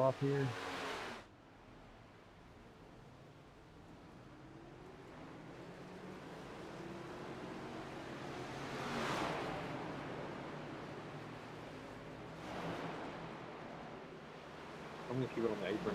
off here. I'm gonna keep it on the apron.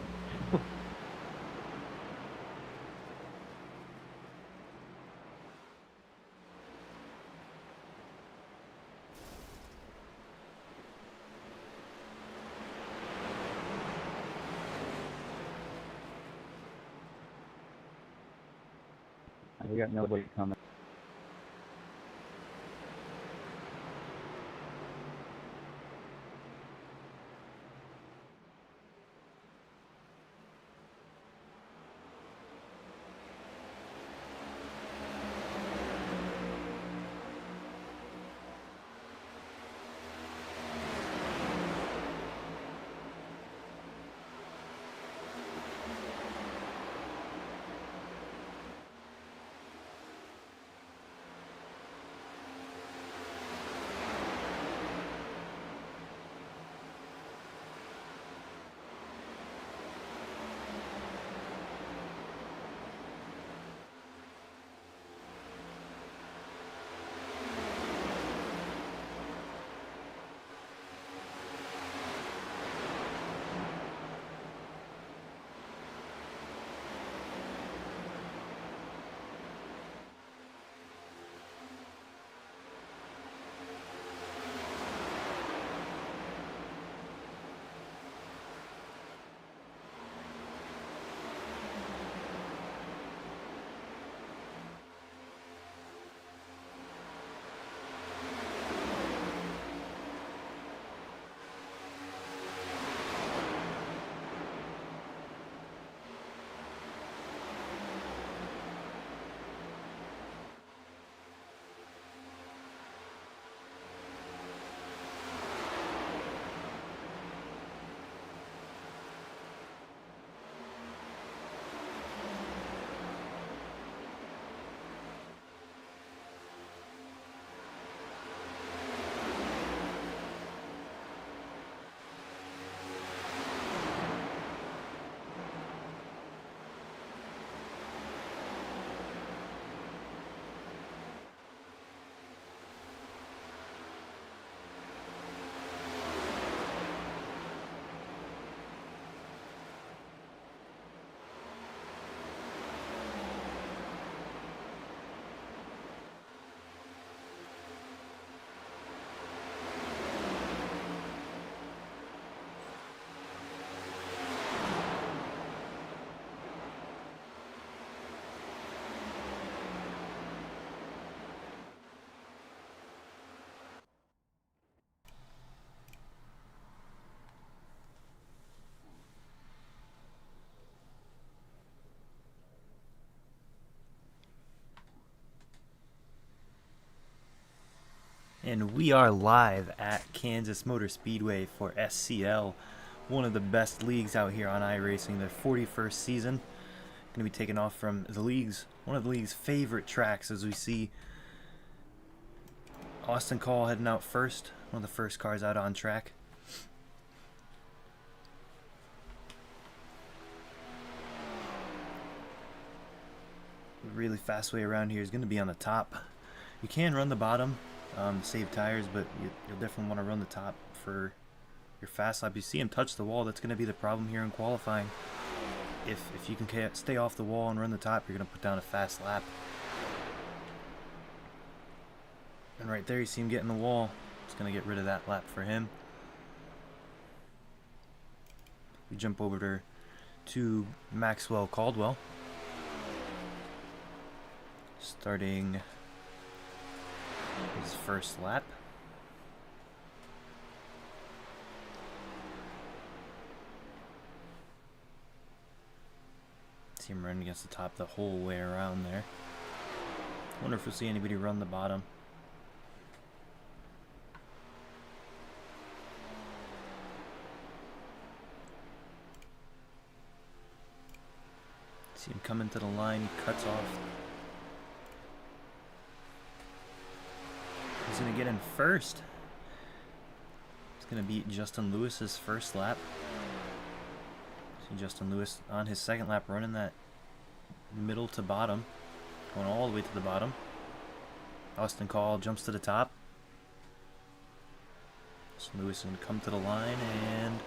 We got nobody coming. And we are live at Kansas Motor Speedway for SCL, one of the best leagues out here on iRacing, their 41st season. Going to be taking off from one of the league's favorite tracks, as we see Austin Call heading out first, one of the first cars out on track. The really fast way around here is going to be on the top. You can run the bottom, save tires, but you'll definitely want to run the top for your fast lap. You see him touch the wall, that's going to be the problem here in qualifying. If you can stay off the wall and run the top, you're going to put down a fast lap. And right there you see him getting the wall. It's going to get rid of that lap for him. We jump over to Maxwell Caldwell, starting his first lap. See him running against the top the whole way around there. Wonder if we'll see anybody run the bottom. See him coming to the line, he cuts off. He's going to get in first. He's going to beat Justin Lewis's first lap. See Justin Lewis on his second lap running that middle to bottom, going all the way to the bottom. Austin Call jumps to the top. Justin Lewis is going to come to the line, and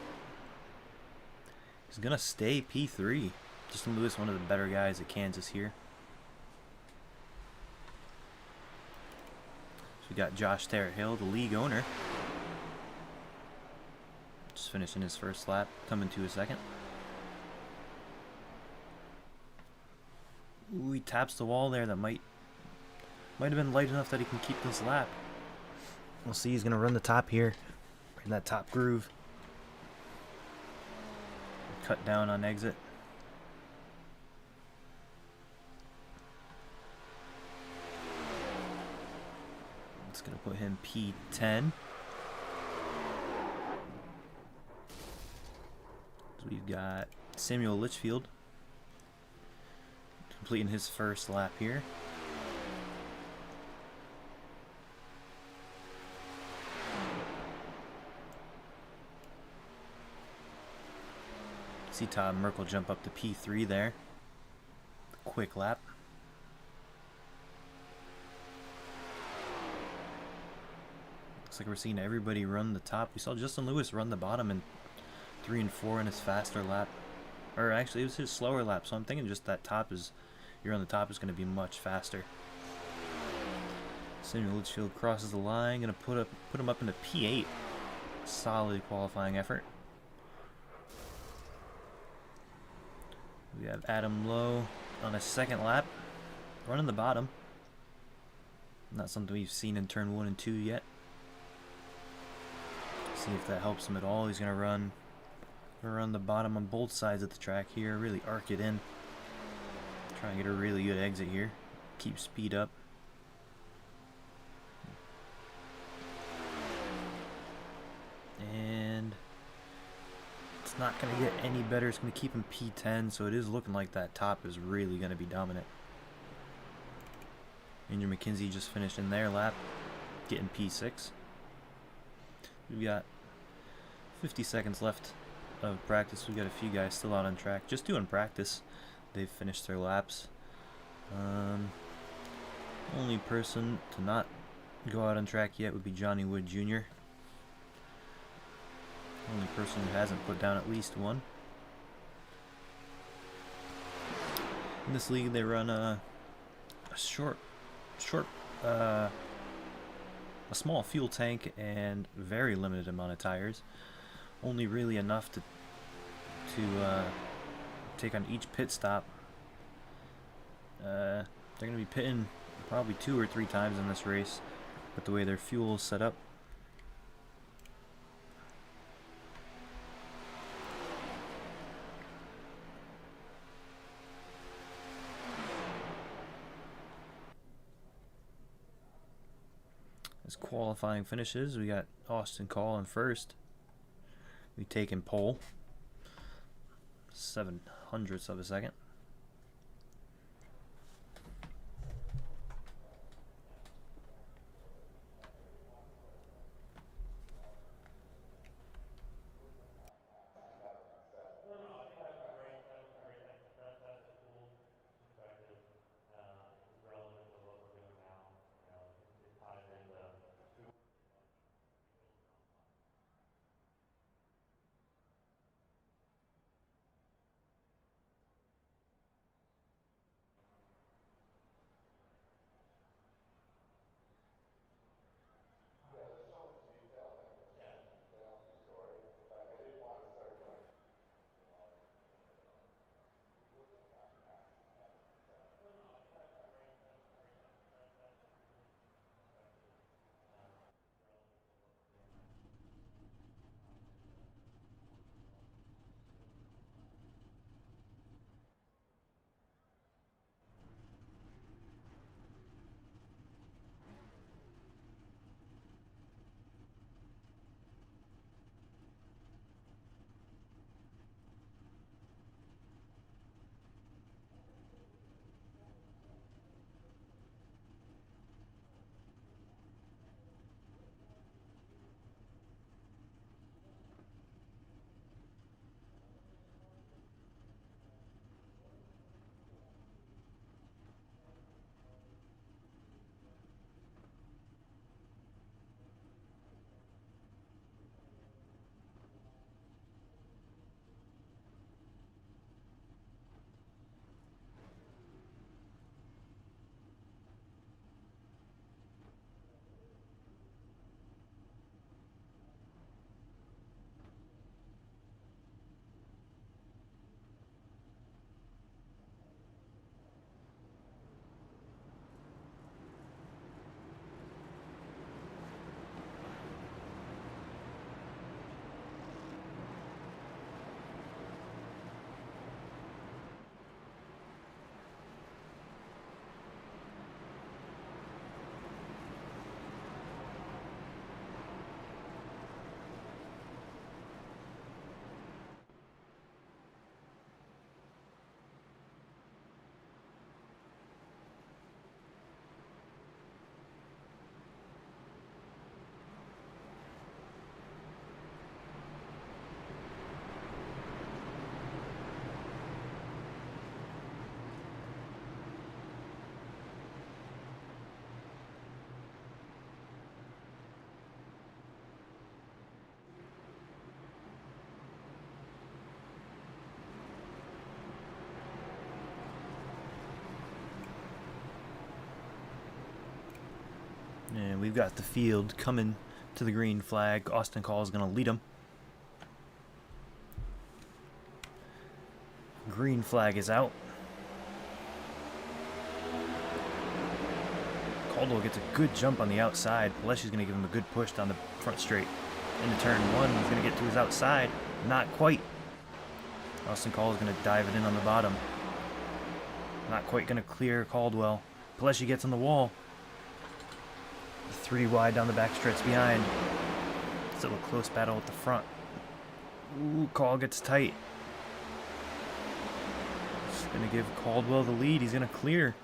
he's going to stay P3. Justin Lewis, one of the better guys at Kansas here. So we got Josh Hill, the league owner. Just finishing his first lap, coming to his second. Ooh, he taps the wall there. That might have been light enough that he can keep this lap. We'll see. He's going to run the top here, in that top groove. Cut down on exit. It's going to put him P10. So we've got Samuel Litchfield completing his first lap here. See Todd Merkel jump up to P3 there. Quick lap. Looks like we're seeing everybody run the top. We saw Justin Lewis run the bottom in 3 and 4 in his faster lap. Or actually, it was his slower lap. So I'm thinking just that top is, you're on the top is going to be much faster. Samuel Litchfield crosses the line. Going to put him up into P8. Solid qualifying effort. We have Adam Lowe on his second lap, running the bottom. Not something we've seen in turn 1 and 2 yet. See if that helps him at all. He's gonna run the bottom on both sides of the track here, really arc it in. Try and get a really good exit here. Keep speed up. And it's not going to get any better. It's going to keep him P10, so it is looking like that top is really going to be dominant. Andrew McKenzie just finished in their lap, getting P6. We've got 50 seconds left of practice. We've got a few guys still out on track, just doing practice. They've finished their laps. Only person to not go out on track yet would be Johnny Wood Jr. Only person who hasn't put down at least one. In this league, they run a small fuel tank and very limited amount of tires. Only really enough to take on each pit stop. They're going to be pitting probably 2 or 3 times in this race, with the way their fuel is set up. As qualifying finishes, we got Austin Call in first. We take in pole, 0.07 of a second. And we've got the field coming to the green flag. Austin Call is going to lead them. Green flag is out. Caldwell gets a good jump on the outside. Paleshi's going to give him a good push down the front straight. Into turn one, he's going to get to his outside. Not quite. Austin Call is going to dive it in on the bottom. Not quite going to clear Caldwell. Paleshi gets on the wall. 3 wide down the backstretch behind. Still a close battle at the front. Ooh, Call gets tight. Just going to give Caldwell the lead. He's going to clear.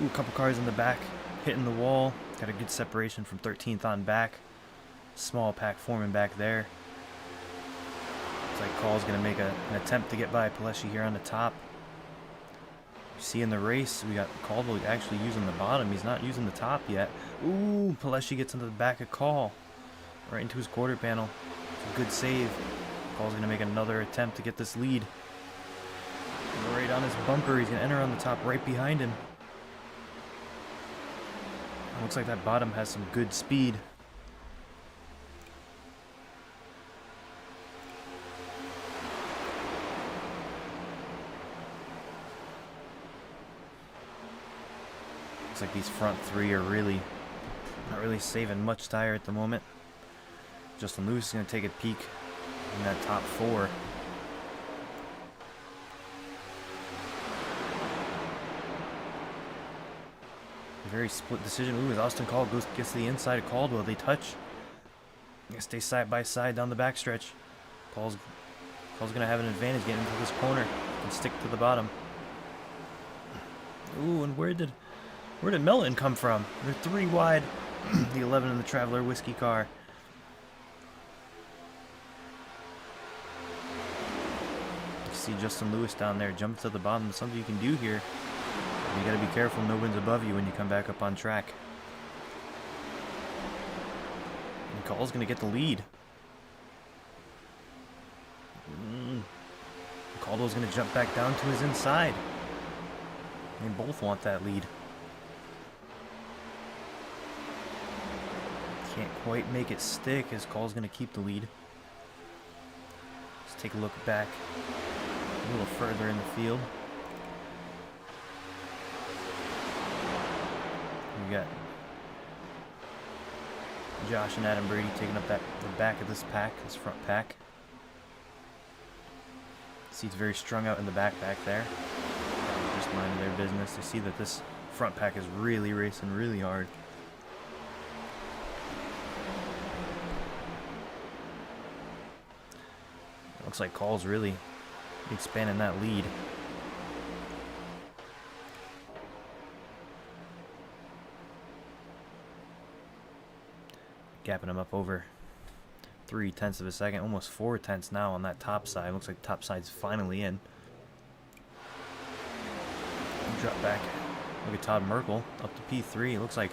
Ooh, a couple cars in the back hitting the wall. Got a good separation from 13th on back. Small pack forming back there. Looks like Call's going to make an attempt to get by Paleshi here on the top. You see in the race, we got Caldwell actually using the bottom. He's not using the top yet. Ooh, Paleshi gets into the back of Call. Right into his quarter panel. It's a good save. Call's going to make another attempt to get this lead. Right on his bumper. He's going to enter on the top right behind him. Looks like that bottom has some good speed. Looks like these front 3 are really not really saving much tire at the moment. Justin Lewis is going to take a peek in that top 4. Very split decision. Ooh, as Austin Call gets to the inside of Caldwell, they touch. They stay side by side down the backstretch. Call's going to have an advantage getting into this corner and stick to the bottom. Ooh, and where did Melton come from? They're 3 wide. The 11 in the Traveler whiskey car. You see Justin Lewis down there jump to the bottom. There's something you can do here. You gotta be careful no one's above you when you come back up on track. And Call's gonna get the lead. Caldwell's gonna jump back down to his inside. They both want that lead. Can't quite make it stick as Call's gonna keep the lead. Let's take a look back a little further in the field. We got Josh and Adam Brady taking up the back of this pack, this front pack. See it's very strung out in the back there. Just minding their business. They see that this front pack is really racing really hard. Looks like Call's really expanding that lead. Gapping him up over 0.3 of a second, almost 0.4 now on that top side. Looks like top side's finally in. Drop back. Look at Todd Merkel up to P3. It looks like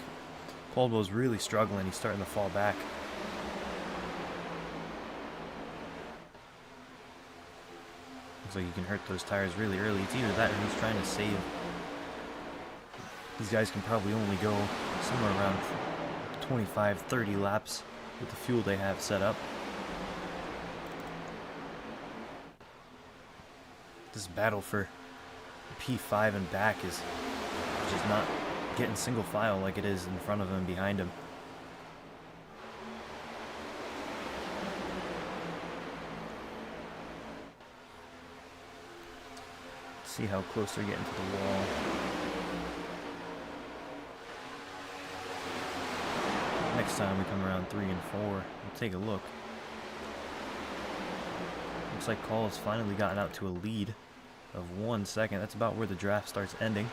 Caldwell's really struggling. He's starting to fall back. Looks like you can hurt those tires really early. It's either that or he's trying to save. These guys can probably only go somewhere around 25-30 laps with the fuel they have set up. This battle for P5 and back is just not getting single file like it is in front of him and behind him. Let's see how close they're getting to the wall. Next time we come around 3 and 4, we'll take a look. Looks like Call has finally gotten out to a lead of 1 second. That's about where the draft starts ending.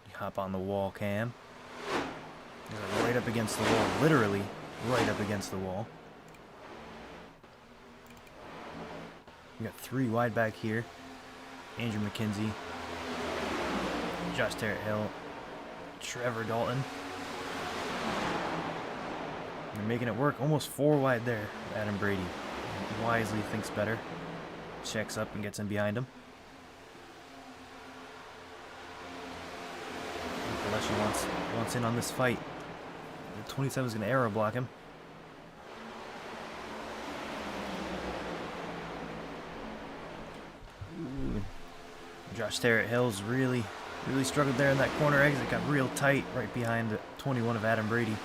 You hop on the wall, Cam. You're right up against the wall, literally right up against the wall. We got 3 wide back here. Andrew McKenzie, Josh Terrett Hill, Trevor Dalton. They're making it work. Almost 4 wide there. Adam Brady wisely thinks better. Checks up and gets in behind him. Alessi wants in on this fight. The 27 is going to arrow block him. Ooh. Josh Terrett-Hill's really struggled there in that corner exit. Got real tight right behind the 21 of Adam Brady.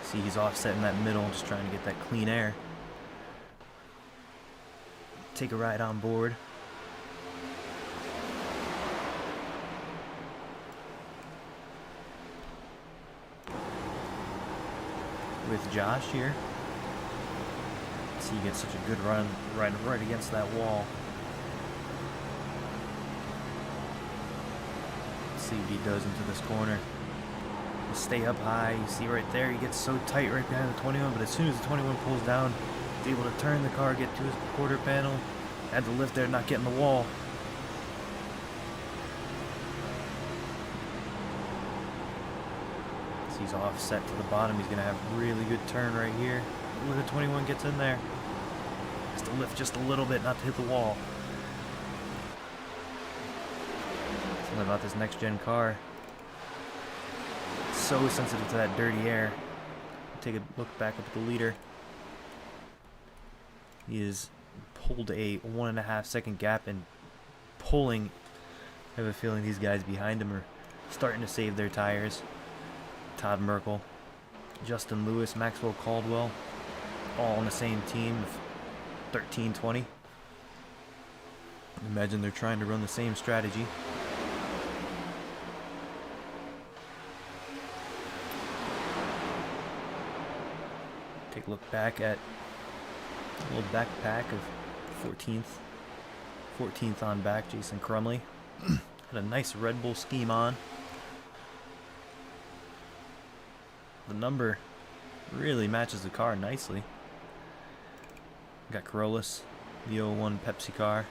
See, he's offset in that middle, just trying to get that clean air. Take a ride on board. With Josh here. See, he gets such a good run right against that wall. Let's see what he does into this corner. He'll stay up high. You see right there, he gets so tight right behind the 21, but as soon as the 21 pulls down, he's able to turn the car, get to his quarter panel. Had to lift there, not getting the wall. He's offset to the bottom. He's going to have a really good turn right here. Look at 21 gets in there. Has to lift just a little bit not to hit the wall. Something about this next gen car. So sensitive to that dirty air. Take a look back up at the leader. He has pulled a 1.5 second gap and pulling. I have a feeling these guys behind him are starting to save their tires. Todd Merkel, Justin Lewis, Maxwell Caldwell, all on the same team of 13-20. Imagine they're trying to run the same strategy. Take a look back at a little backpack of 14th on back, Jason Crumley. Had a nice Red Bull scheme on. The number really matches the car nicely. Got Corollas, the 01 Pepsi car.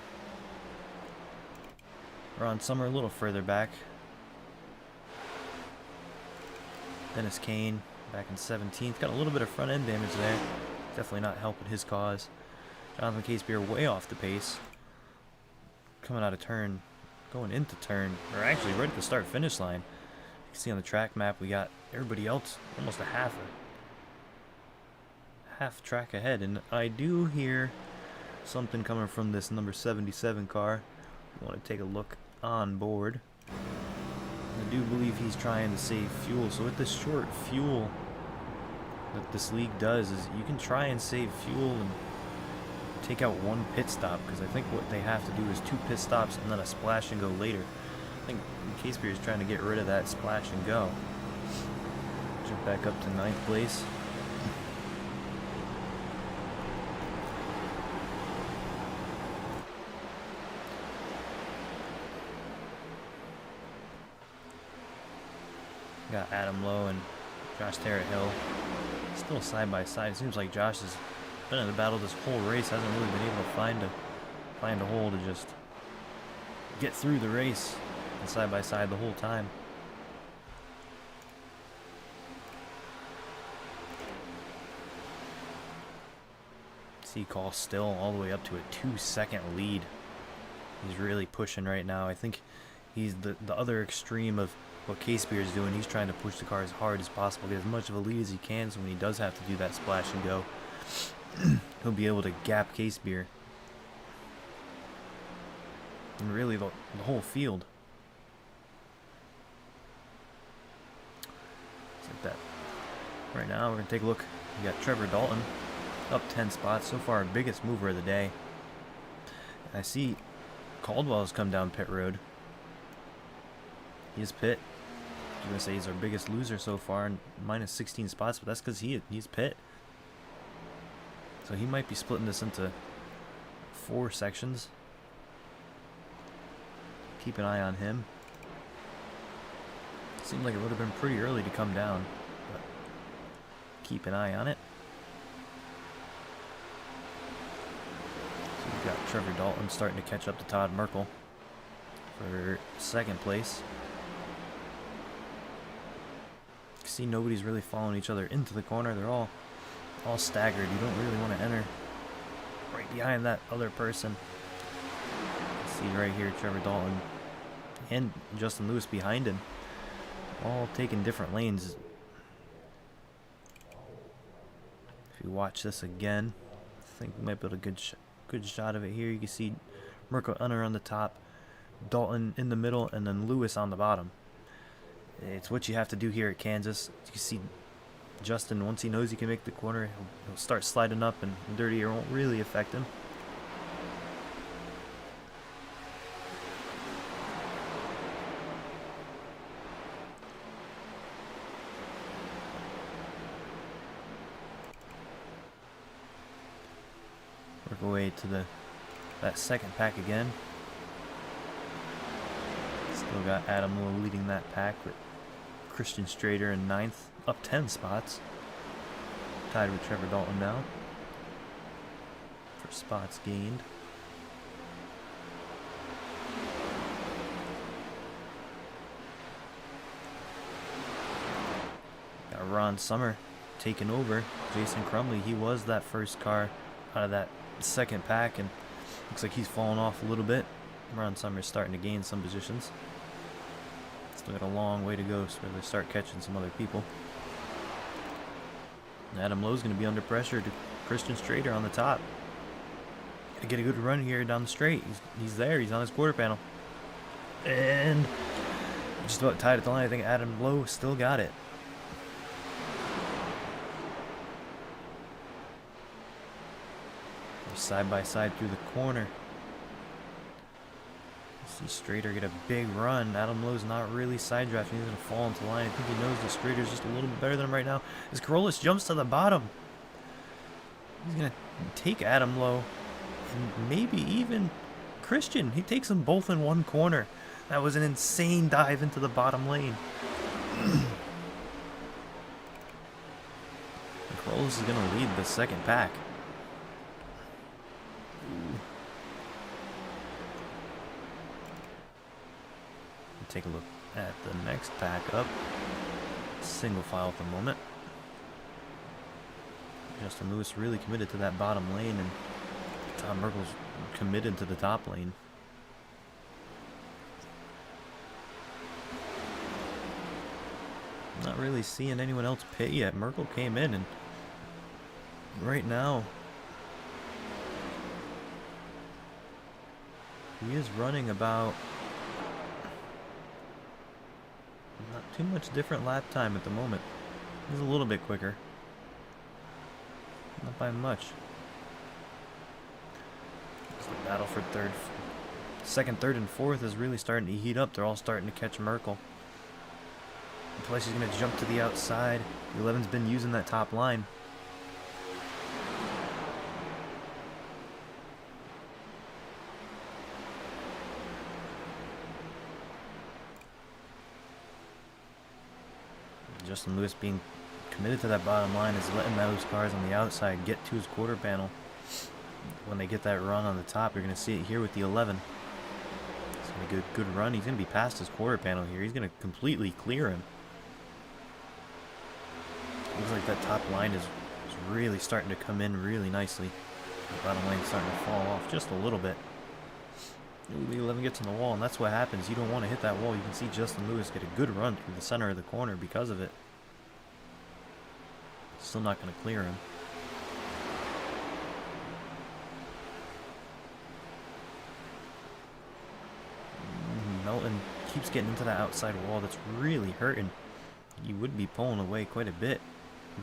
Ron Summer a little further back. Dennis Kane back in 17th. Got a little bit of front end damage there. Definitely not helping his cause. Jonathan Casebeer way off the pace. Coming out of turn, going into turn, or actually right at the start finish line. You can see on the track map we got everybody else almost a half track ahead, and I do hear something coming from this number 77 car. I want to take a look on board. I do believe he's trying to save fuel, so with this short fuel that this league does is you can try and save fuel and take out one pit stop, because I think what they have to do is 2 pit stops and then a splash and go later. I think Casebeer is trying to get rid of that splash and go. Jump back up to 9th place. Got Adam Lowe and Josh Terrett-Hill still side by side. It seems like Josh has been in the battle this whole race. Hasn't really been able to find a hole to just get through the race and side by side the whole time. See Call still all the way up to a 2-second lead. He's really pushing right now. I think he's the other extreme of what Casebeer is doing. He's trying to push the car as hard as possible, get as much of a lead as he can, so when he does have to do that splash and go, he'll be able to gap Casebeer. And really the whole field. It's like that. Right now we're going to take a look. We got Trevor Dalton up 10 spots. So far, our biggest mover of the day. I see Caldwell has come down pit road. He is pit. I'm going to say he's our biggest loser so far, and minus 16 spots, but that's because he's pit. So he might be splitting this into 4 sections. Keep an eye on him. Seemed like it would have been pretty early to come down, but keep an eye on it. So we've got Trevor Dalton starting to catch up to Todd Merkel for 2nd place. can see nobody's really following each other into the corner. They're all staggered. You don't really want to enter right behind that other person. See right here, Trevor Dalton and Justin Lewis behind him, all taking different lanes. If you watch this again, I think we might be able to get a good shot of it here. You can see Merkel Unner on the top, Dalton in the middle, and then Lewis on the bottom. It's what you have to do here at Kansas. You can see Justin, once he knows he can make the corner, he'll start sliding up, and dirty air won't really affect him. Work our way to that second pack again. Still got Adam Lowe leading that pack with Christian Strader in 9th, up 10 spots. Tied with Trevor Dalton now for spots gained. Got Ron Summer taking over. Jason Crumley, he was that first car out of that second pack, and looks like he's fallen off a little bit. Ron Summer's starting to gain some positions. Still got a long way to go, so they start catching some other people. Adam Lowe's going to be under pressure to Christian Strader on the top. Got to get a good run here down the straight. He's there. He's on his quarter panel. And just about tied at the line. I think Adam Lowe still got it. They're side by side through the corner. See Strader get a big run. Adam Lowe's not really side drafting. He's going to fall into the line. I think he knows that Strader's just a little bit better than him right now. As Carolus jumps to the bottom, he's going to take Adam Lowe and maybe even Christian. He takes them both in one corner. That was an insane dive into the bottom lane. Carolus is going to lead the second pack. Take a look at the next pack up. Single file at the moment. Justin Lewis really committed to that bottom lane, and Tom Merkel's committed to the top lane. Not really seeing anyone else pit yet. Merkel came in, and right now he is running about not too much different lap time at the moment. He's a little bit quicker. Not by much. The battle for second, third, and fourth is really starting to heat up. They're all starting to catch Merkel. Plus he's going to jump to the outside. The 11's been using that top line. Justin Lewis being committed to that bottom line is letting those cars on the outside get to his quarter panel. When they get that run on the top, you're going to see it here with the 11. It's going to be a good run. He's going to be past his quarter panel here. He's going to completely clear him. Looks like that top line is really starting to come in really nicely. The bottom lane's starting to fall off just a little bit. Ooh, the 11 gets on the wall, and that's what happens. You don't want to hit that wall. You can see Justin Lewis get a good run through the center of the corner because of it. Still not going to clear him. Melton keeps getting into that outside wall. That's really hurting. You would be pulling away quite a bit,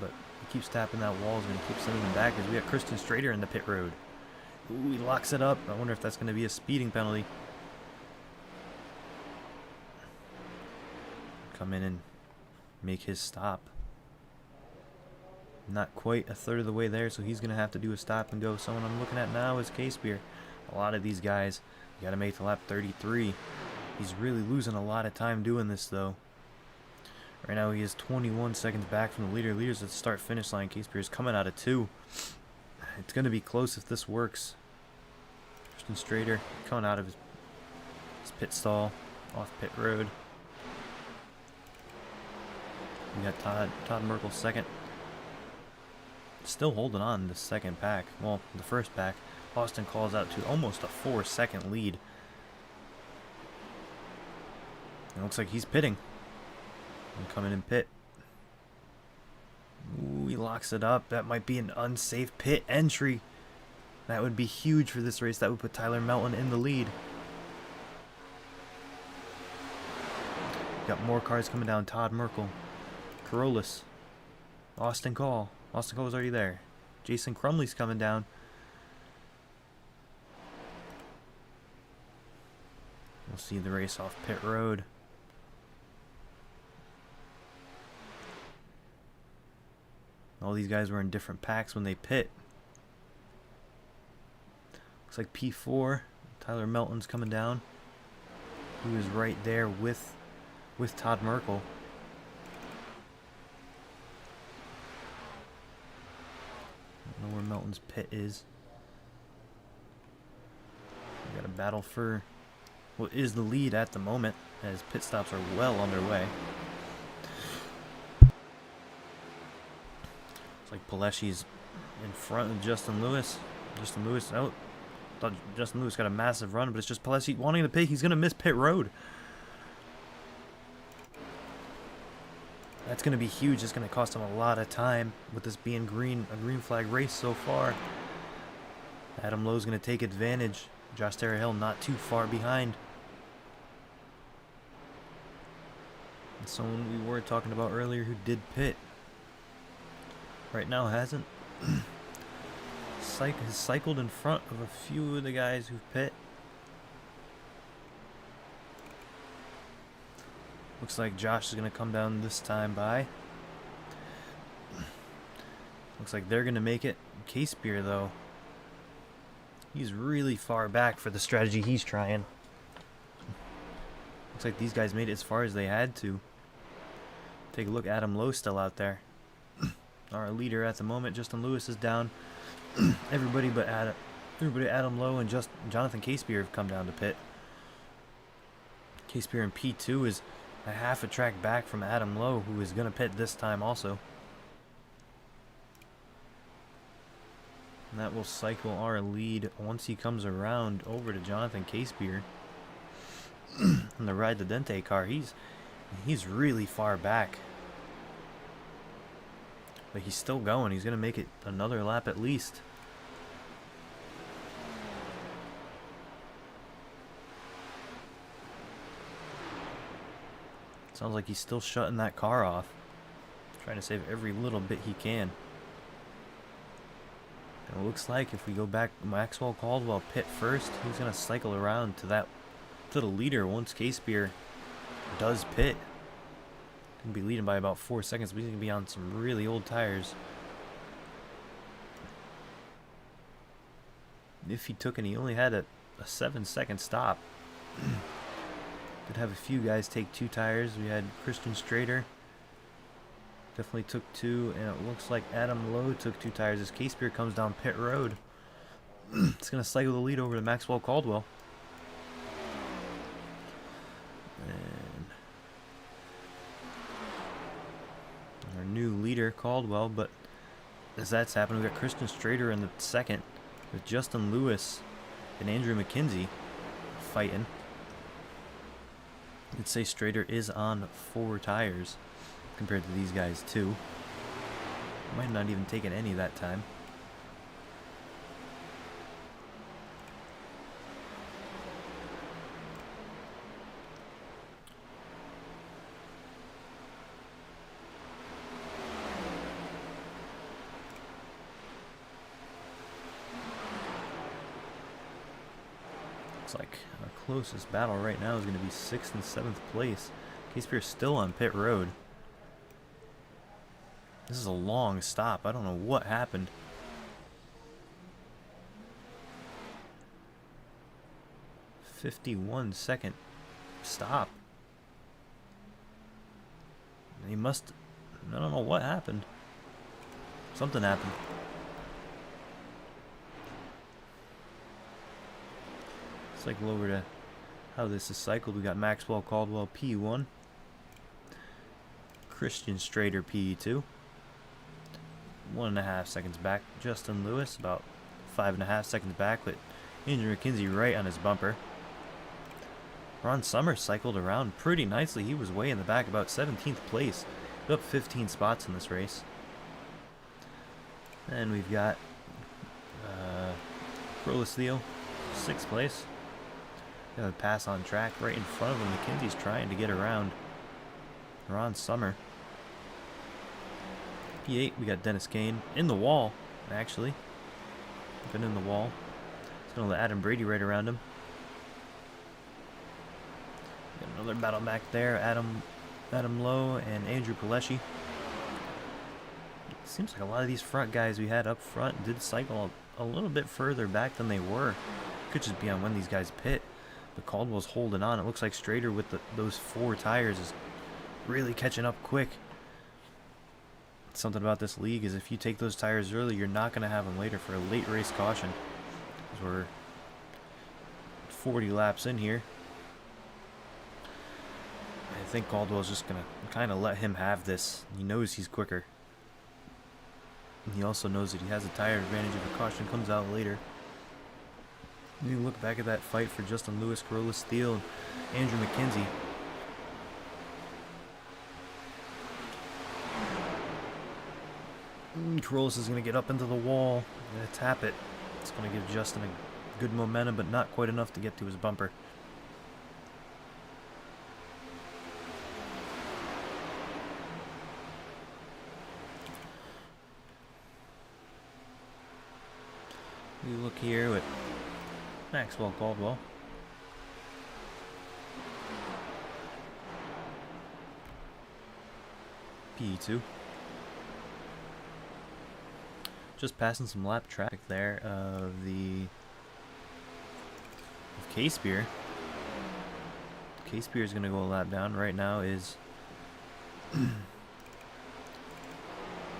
but he keeps tapping that wall. He's going to keep sending him back as we got Christian Strader in the pit road. Ooh, he locks it up. I wonder if that's going to be a speeding penalty. Come in and make his stop. Not quite a third of the way there, so he's going to have to do a stop and go. Someone I'm looking at now is Casebeer. A lot of these guys, you got to make the lap 33. He's really losing a lot of time doing this, though. Right now he is 21 seconds back from the leader. Leader's at the start-finish line. Casebeer is coming out of 2. It's going to be close if this works. Christian Strader coming out of his pit stall off pit road. We got Todd Merkel second. Still holding on in the second pack. Well, the first pack. Austin calls out to almost a 4-second lead. It looks like he's pitting. And coming in pit. Ooh, he locks it up. That might be an unsafe pit entry. That would be huge for this race. That would put Tyler Melton in the lead. Got more cars coming down. Todd Merkel. Carolus. Austin Call. Austin Call was already there. Jason Crumley's coming down. We'll see the race off pit road. All these guys were in different packs when they pit. Looks like P4. Tyler Melton's coming down. He was right there with Todd Merkel. I don't know where Melton's pit is. We got a battle for what is the lead at the moment, as pit stops are well underway. It's like Paleshi's in front of Justin Lewis. Justin Lewis out. Thought Justin Lewis got a massive run, but it's just Paleshi wanting to pit. He's going to miss pit road. That's going to be huge. It's going to cost him a lot of time with this being a green flag race so far. Adam Lowe's going to take advantage. Josh Terrahill not too far behind. And someone we were talking about earlier who did pit. Right now hasn't. Has cycled in front of a few of the guys who pit. Looks like Josh is going to come down this time by. Looks like they're going to make it. K-Spear, though. He's really far back for the strategy he's trying. Looks like these guys made it as far as they had to. Take a look. Adam Lowe still out there. Our leader at the moment. Justin Lewis is down. Everybody but Adam Lowe and Jonathan K-Spear have come down to pit. K-Spear in P2 is a half a track back from Adam Lowe, who is going to pit this time also. And that will cycle our lead once he comes around over to Jonathan K-Spear. In the Ride the Dente car, he's really far back. But he's still going. He's going to make it another lap at least. Sounds like he's still shutting that car off. Trying to save every little bit he can. And it looks like if we go back, Maxwell Caldwell pit first. He's going to cycle around to the leader once K-Spear does pit. Going to be leading by about 4 seconds, but he's going to be on some really old tires. If he took and he only had a 7-second stop. Did have a few guys take 2 tires. We had Christian Strader. Definitely took 2, and it looks like Adam Lowe took 2 tires as K-Spear comes down pit road. It's going to cycle the lead over to Maxwell Caldwell. And our new leader, Caldwell, but as that's happened, we've got Christian Strader in the second with Justin Lewis and Andrew McKenzie fighting. I'd say Strader is on 4 tires compared to these guys too. Might not even taken any that time. Looks like our closest battle right now is going to be 6th and 7th place. K-Spear still on pit road. This is a long stop. I don't know what happened. "51-second stop. He must... I don't know what happened. Something happened. Cycle over to how this is cycled. We got Maxwell Caldwell P1. Christian Strader PE2. 1.5 seconds back. Justin Lewis about 5.5 seconds back with Andrew McKenzie right on his bumper. Ron Summers cycled around pretty nicely. He was way in the back, about 17th place. Up 15 spots in this race. And we've got Corliss Theo, 6th place. Got a pass on track right in front of him. McKenzie's trying to get around Ron Summer. P8, we got Dennis Kane in the wall, actually. Been in the wall. He's going to let Adam Brady right around him. Got another battle back there. Adam Lowe and Andrew Pileshi. Seems like a lot of these front guys we had up front did cycle a little bit further back than they were. Could just be on when these guys pit. But Caldwell's holding on. It looks like Strader with those 4 tires is really catching up quick. Something about this league is if you take those tires early, you're not going to have them later for a late race caution. Because we're 40 laps in here. I think Caldwell's just going to kind of let him have this. He knows he's quicker. And he also knows that he has a tire advantage if a caution comes out later. And you look back at that fight for Justin Lewis, Corliss Theo, and Andrew McKenzie. Corliss is going to get up into the wall. Going to tap it. It's going to give Justin a good momentum, but not quite enough to get to his bumper. We look here with Maxwell Caldwell. PE2. Just passing some lap traffic there of K-Spear. K-Spear is going to go a lap down. Right now is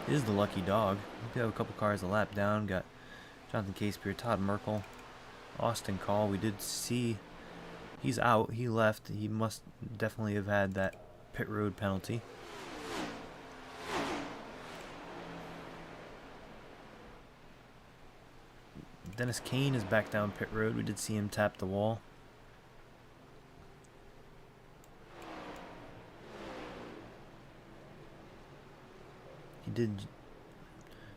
the lucky dog. We have a couple cars a lap down. Got Jonathan K-Spear, Todd Merkel, Austin Call. We did see he's out. He left. He must definitely have had that pit road penalty. Dennis Kane is back down pit road. We did see him tap the wall. He did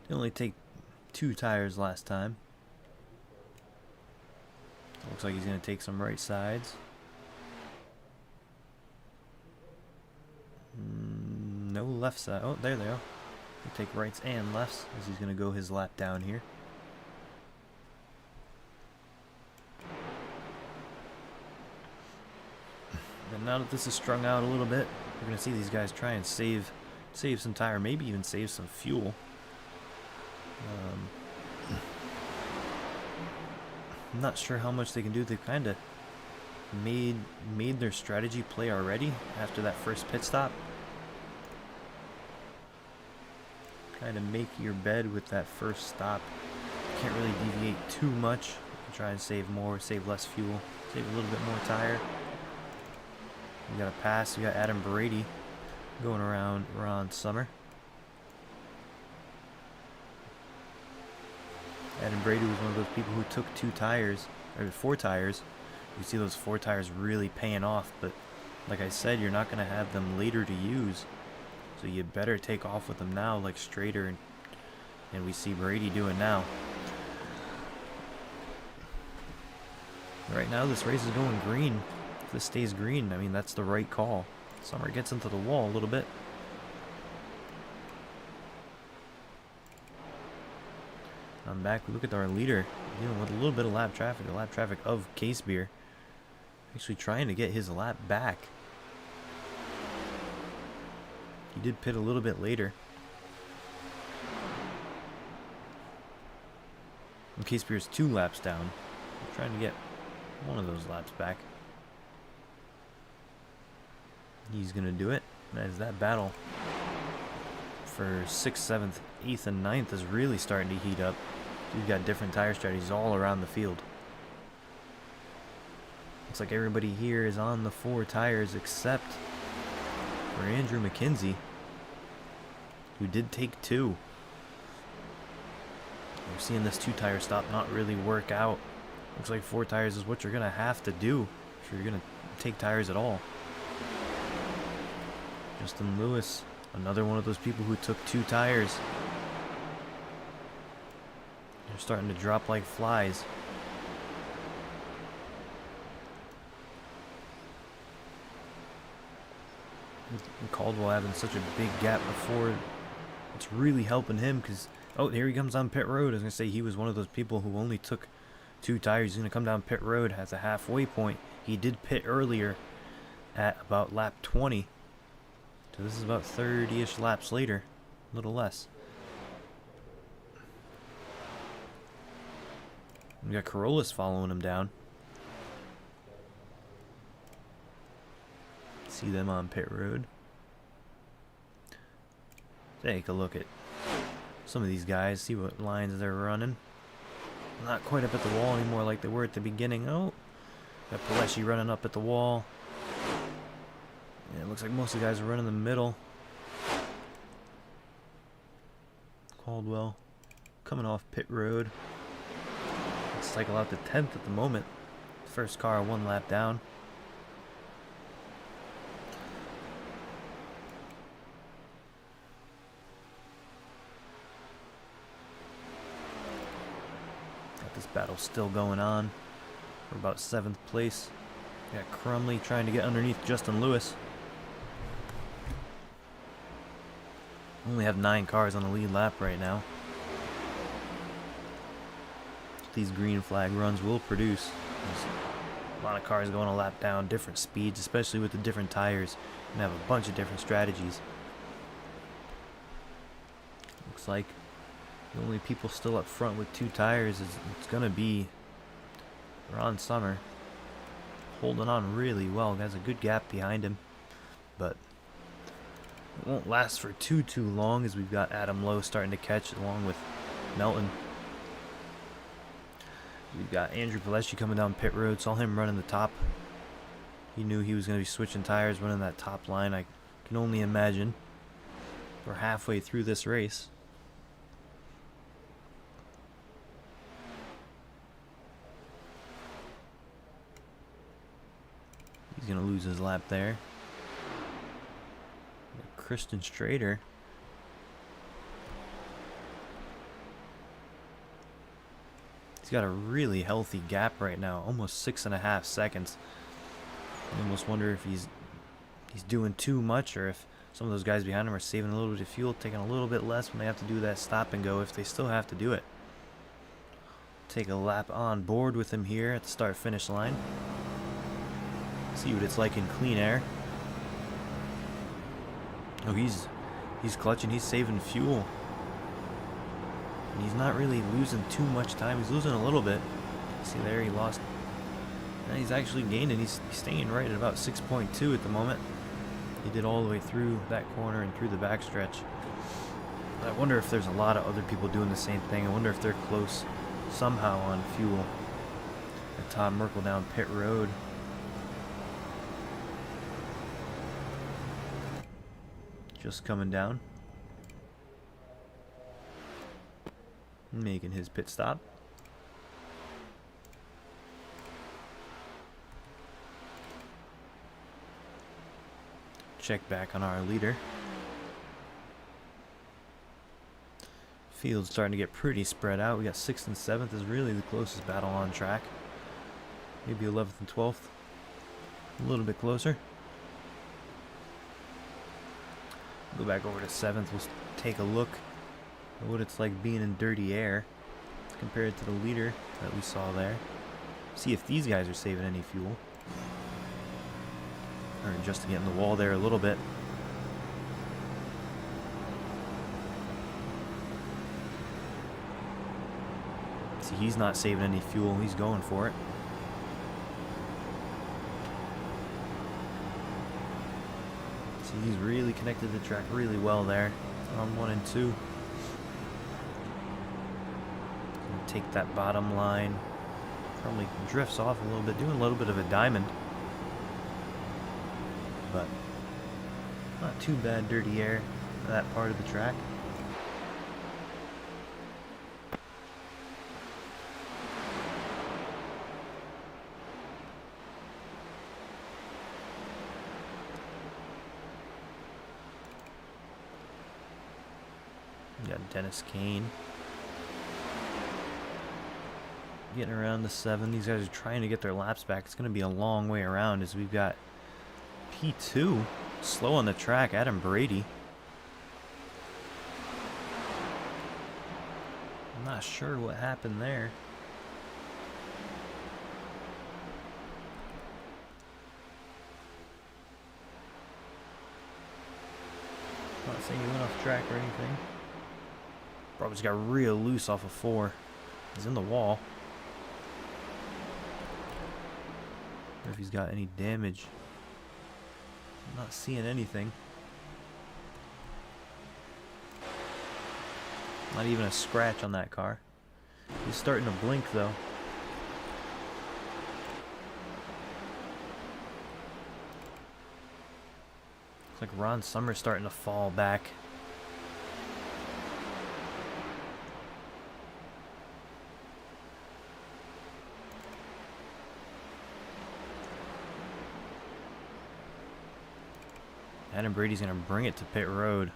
only take 2 tires last time. Looks like he's going to take some right sides. No left side. Oh, there they are. He'll take rights and lefts as he's going to go his lap down here. And now that this is strung out a little bit, we're going to see these guys try and save some tire, maybe even save some fuel. I'm not sure how much they can do. They've kind of made their strategy play already after that first pit stop. Kind of make your bed with that first stop. Can't really deviate too much. Try and save more, save less fuel, save a little bit more tire. We got a pass. We got Adam Brady going around Ron Summer. Adam Brady was one of those people who took 4 tires. You see those 4 tires really paying off, but like I said, you're not going to have them later to use. So you better take off with them now, like Strader and we see Brady doing now. Right now, this race is going green. If this stays green, I mean, that's the right call. Summer gets into the wall a little bit. I'm back. We look at our leader dealing with a little bit of lap traffic. The lap traffic of K-Spear. Actually trying to get his lap back. He did pit a little bit later. And K-Spear's 2 laps down. I'm trying to get one of those laps back. He's going to do it. As that battle for 6th, 7th, 8th, and 9th is really starting to heat up. We've got different tire strategies all around the field. Looks like everybody here is on the 4 tires except for Andrew McKenzie. who did take 2. We're seeing this 2-tire stop not really work out. Looks like 4 tires is what you're going to have to do if you're going to take tires at all. Justin Lewis, another one of those people who took 2 tires. They're starting to drop like flies. And Caldwell having such a big gap before, it's really helping him because, oh, here he comes on pit road. I was going to say he was one of those people who only took 2 tires. He's going to come down pit road, has a halfway point. He did pit earlier at about lap 20. So this is about 30-ish laps later, a little less. We got Corollas following him down. See them on pit road. Take a look at some of these guys, see what lines they're running. Not quite up at the wall anymore like they were at the beginning. Oh, got Paleshi running up at the wall. Yeah, it looks like most of the guys are running the middle. Caldwell coming off pit road. Let's cycle out to 10th at the moment. First car 1 lap down. Got this battle still going on. We're about 7th place. Got Crumley trying to get underneath Justin Lewis. Only have 9 cars on the lead lap right now. These green flag runs will produce. There's a lot of cars going a lap down, different speeds, especially with the different tires. And have a bunch of different strategies. Looks like the only people still up front with 2 tires is it's gonna be Ron Summer, holding on really well. Has a good gap behind him, but it won't last for too long as we've got Adam Lowe starting to catch along with Melton. We've got Andrew Paleshi coming down pit road. Saw him running the top. He knew he was going to be switching tires, running that top line. I can only imagine. We're halfway through this race. He's going to lose his lap there. Christian Strader. He's got a really healthy gap right now, almost 6.5 seconds. I almost wonder if he's doing too much, or if some of those guys behind him are saving a little bit of fuel, taking a little bit less when they have to do that stop and go, if they still have to do it. Take a lap on board with him here at the start-finish line. See what it's like in clean air. Oh, he's clutching, he's saving fuel. And he's not really losing too much time. He's losing a little bit. See there, he lost. And he's actually gaining. He's staying right at about 6.2 at the moment. He did all the way through that corner and through the backstretch. I wonder if there's a lot of other people doing the same thing. I wonder if they're close somehow on fuel. And Todd Merkel down pit road. Just coming down. Making his pit stop. Check back on our leader. Field's starting to get pretty spread out. We got 6th and 7th is really the closest battle on track. Maybe 11th and 12th. A little bit closer. Go back over to 7th. We'll take a look at what it's like being in dirty air compared to the leader that we saw there. See if these guys are saving any fuel. Or just to get in the wall there a little bit. See, he's not saving any fuel. He's going for it. See, he's really connected the track really well there on 1 and 2. Gonna take that bottom line. Probably drifts off a little bit, doing a little bit of a diamond. But not too bad dirty air. that part of the track. We got Dennis Kane getting around the 7. These guys are trying to get their laps back. It's going to be a long way around as we've got P2 slow on the track, Adam Brady. I'm not sure what happened there. Not saying he went off track or anything. Probably just got real loose off of 4. He's in the wall. Or if he's got any damage. I'm not seeing anything. Not even a scratch on that car. He's starting to blink though. Looks like Ron Summers starting to fall back. Adam Brady's going to bring it to pit road.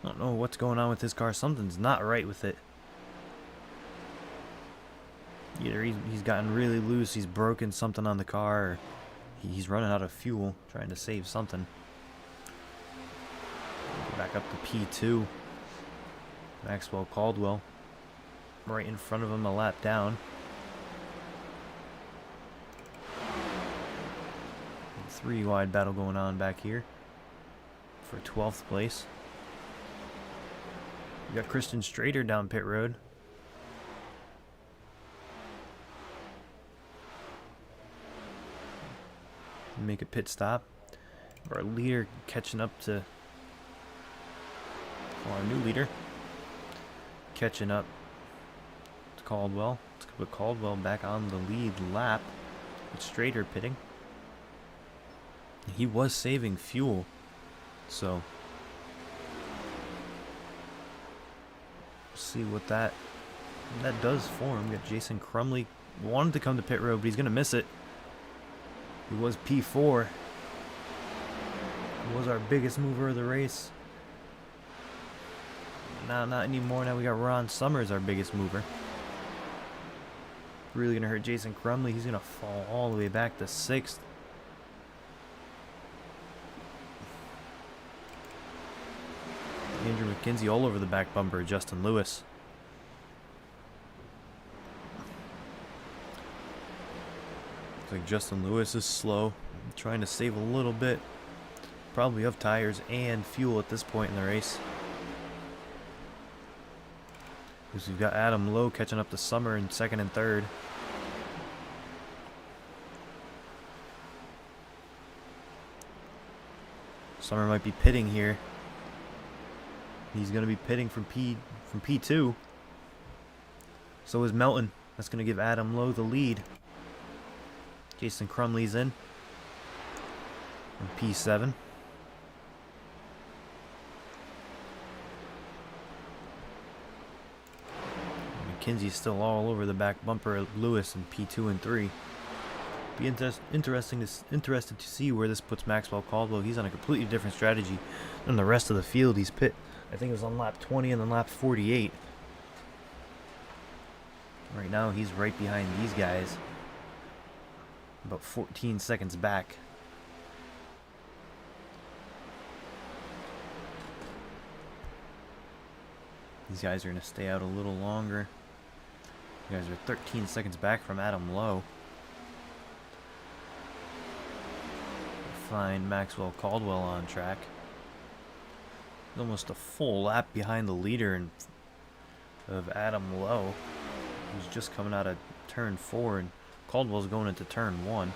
I don't know what's going on with this car. Something's not right with it. Either he's gotten really loose, he's broken something on the car, or he's running out of fuel, trying to save something. Back up to P2. Maxwell Caldwell. Right in front of him, a lap down. 3-wide battle going on back here for 12th place. We got Christian Strader down pit road. Make a pit stop. Our leader catching up to our new leader. Catching up to Caldwell. Let's put Caldwell back on the lead lap with Strader pitting. He was saving fuel, so see what that does for him. We got Jason Crumley wanted to come to pit road, but he's gonna miss it. He was P4. He was our biggest mover of the race. Now not anymore. Now we got Ron Summers, our biggest mover. Really gonna hurt Jason Crumley. He's gonna fall all the way back to 6th. Andrew McKenzie all over the back bumper of Justin Lewis. Looks like Justin Lewis is slow, trying to save a little bit, probably of tires and fuel at this point in the race. Because we've got Adam Lowe catching up to Summer in 2nd and 3rd. Summer might be pitting here. He's going to be pitting from P2. So is Melton. That's going to give Adam Lowe the lead. Jason Crumley's in. From P7. McKenzie's still all over the back bumper of Lewis in P2 and 3. Be interested to see where this puts Maxwell Caldwell. He's on a completely different strategy than the rest of the field. He's pit, I think it was on lap 20 and then lap 48. Right now he's right behind these guys, about 14 seconds back. These guys are going to stay out a little longer. You guys are 13 seconds back from Adam Lowe. Find Maxwell Caldwell on track. Almost a full lap behind the leader of Adam Lowe, who's just coming out of turn 4, and Caldwell's going into turn 1.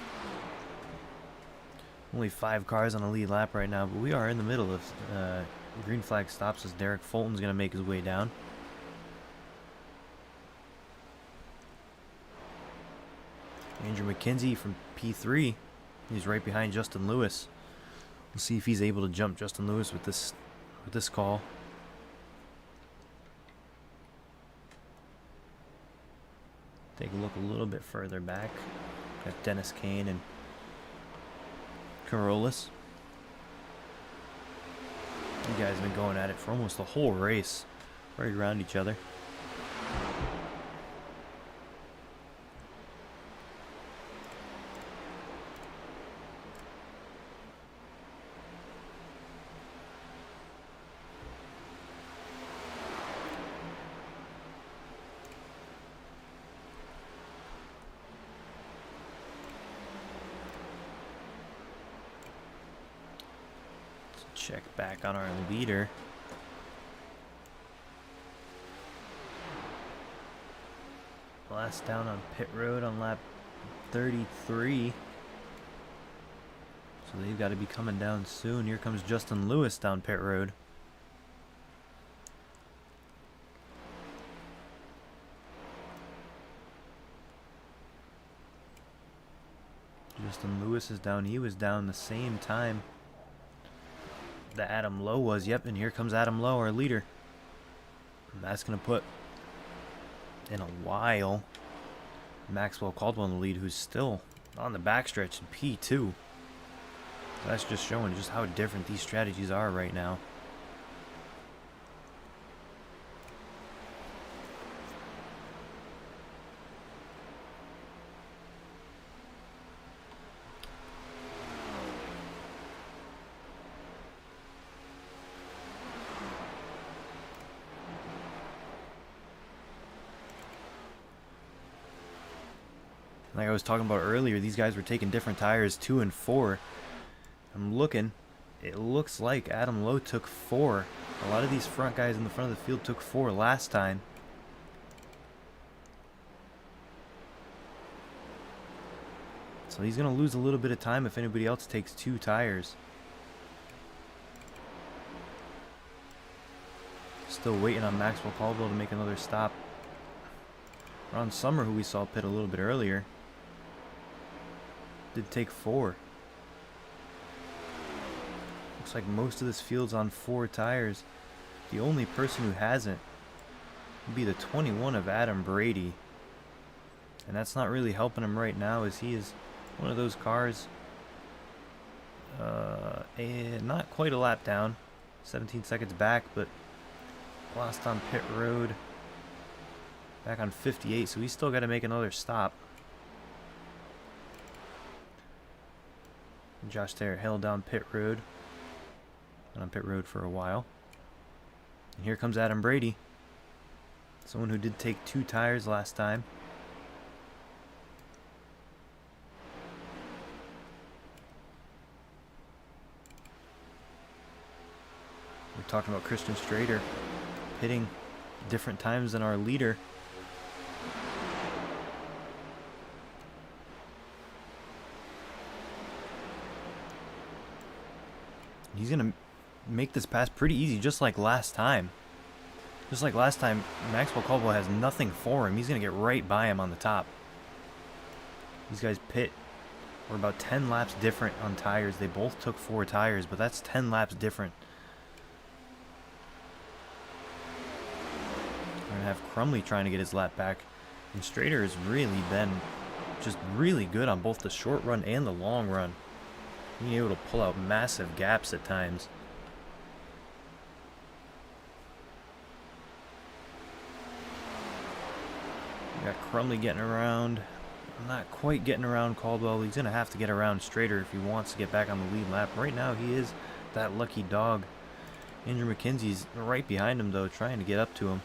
Only 5 cars on the lead lap right now, but we are in the middle of green flag stops as Derek Fulton's going to make his way down. Andrew McKenzie from P3. He's right behind Justin Lewis. We'll see if he's able to jump Justin Lewis with this call. Take a look a little bit further back. Got Dennis Kane and Carolus. You guys have been going at it for almost the whole race, right around each other. Check back on our leader. Last down on pit road on lap 33. So they've got to be coming down soon. Here comes Justin Lewis down pit road. Justin Lewis is down. He was down the same time that Adam Lowe was. Yep, and here comes Adam Lowe, our leader. And that's going to put in a while Maxwell Caldwell in the lead, who's still on the backstretch in P2. So that's just showing just how different these strategies are right now. Like I was talking about earlier, these guys were taking different tires, 2 and 4. I'm looking. It looks like Adam Lowe took 4. A lot of these front guys in the front of the field took 4 last time. So he's going to lose a little bit of time if anybody else takes 2 tires. Still waiting on Maxwell Caldwell to make another stop. Ron Summer, who we saw pit a little bit earlier, did take 4. Looks like most of this field's on 4 tires. The only person who hasn't would be the 21 of Adam Brady. And that's not really helping him right now, as he is one of those cars, not quite a lap down, 17 seconds back, but lost on pit road back on 58, so he's still got to make another stop. Josh Taylor held down pit road. Been on pit road for a while. And here comes Adam Brady. Someone who did take 2 tires last time. We're talking about Christian Strader pitting different times than our leader. He's going to make this pass pretty easy, just like last time. Just like last time, Maxwell Caldwell has nothing for him. He's going to get right by him on the top. These guys pit. We're about 10 laps different on tires. They both took 4 tires, but that's 10 laps different. We're going to have Crumley trying to get his lap back. And Strader has really been just really good on both the short run and the long run. Being able to pull out massive gaps at times. We got Crumley getting around. Not quite getting around Caldwell. He's going to have to get around Strader if he wants to get back on the lead lap. Right now he is that lucky dog. Andrew McKenzie's right behind him though, trying to get up to him.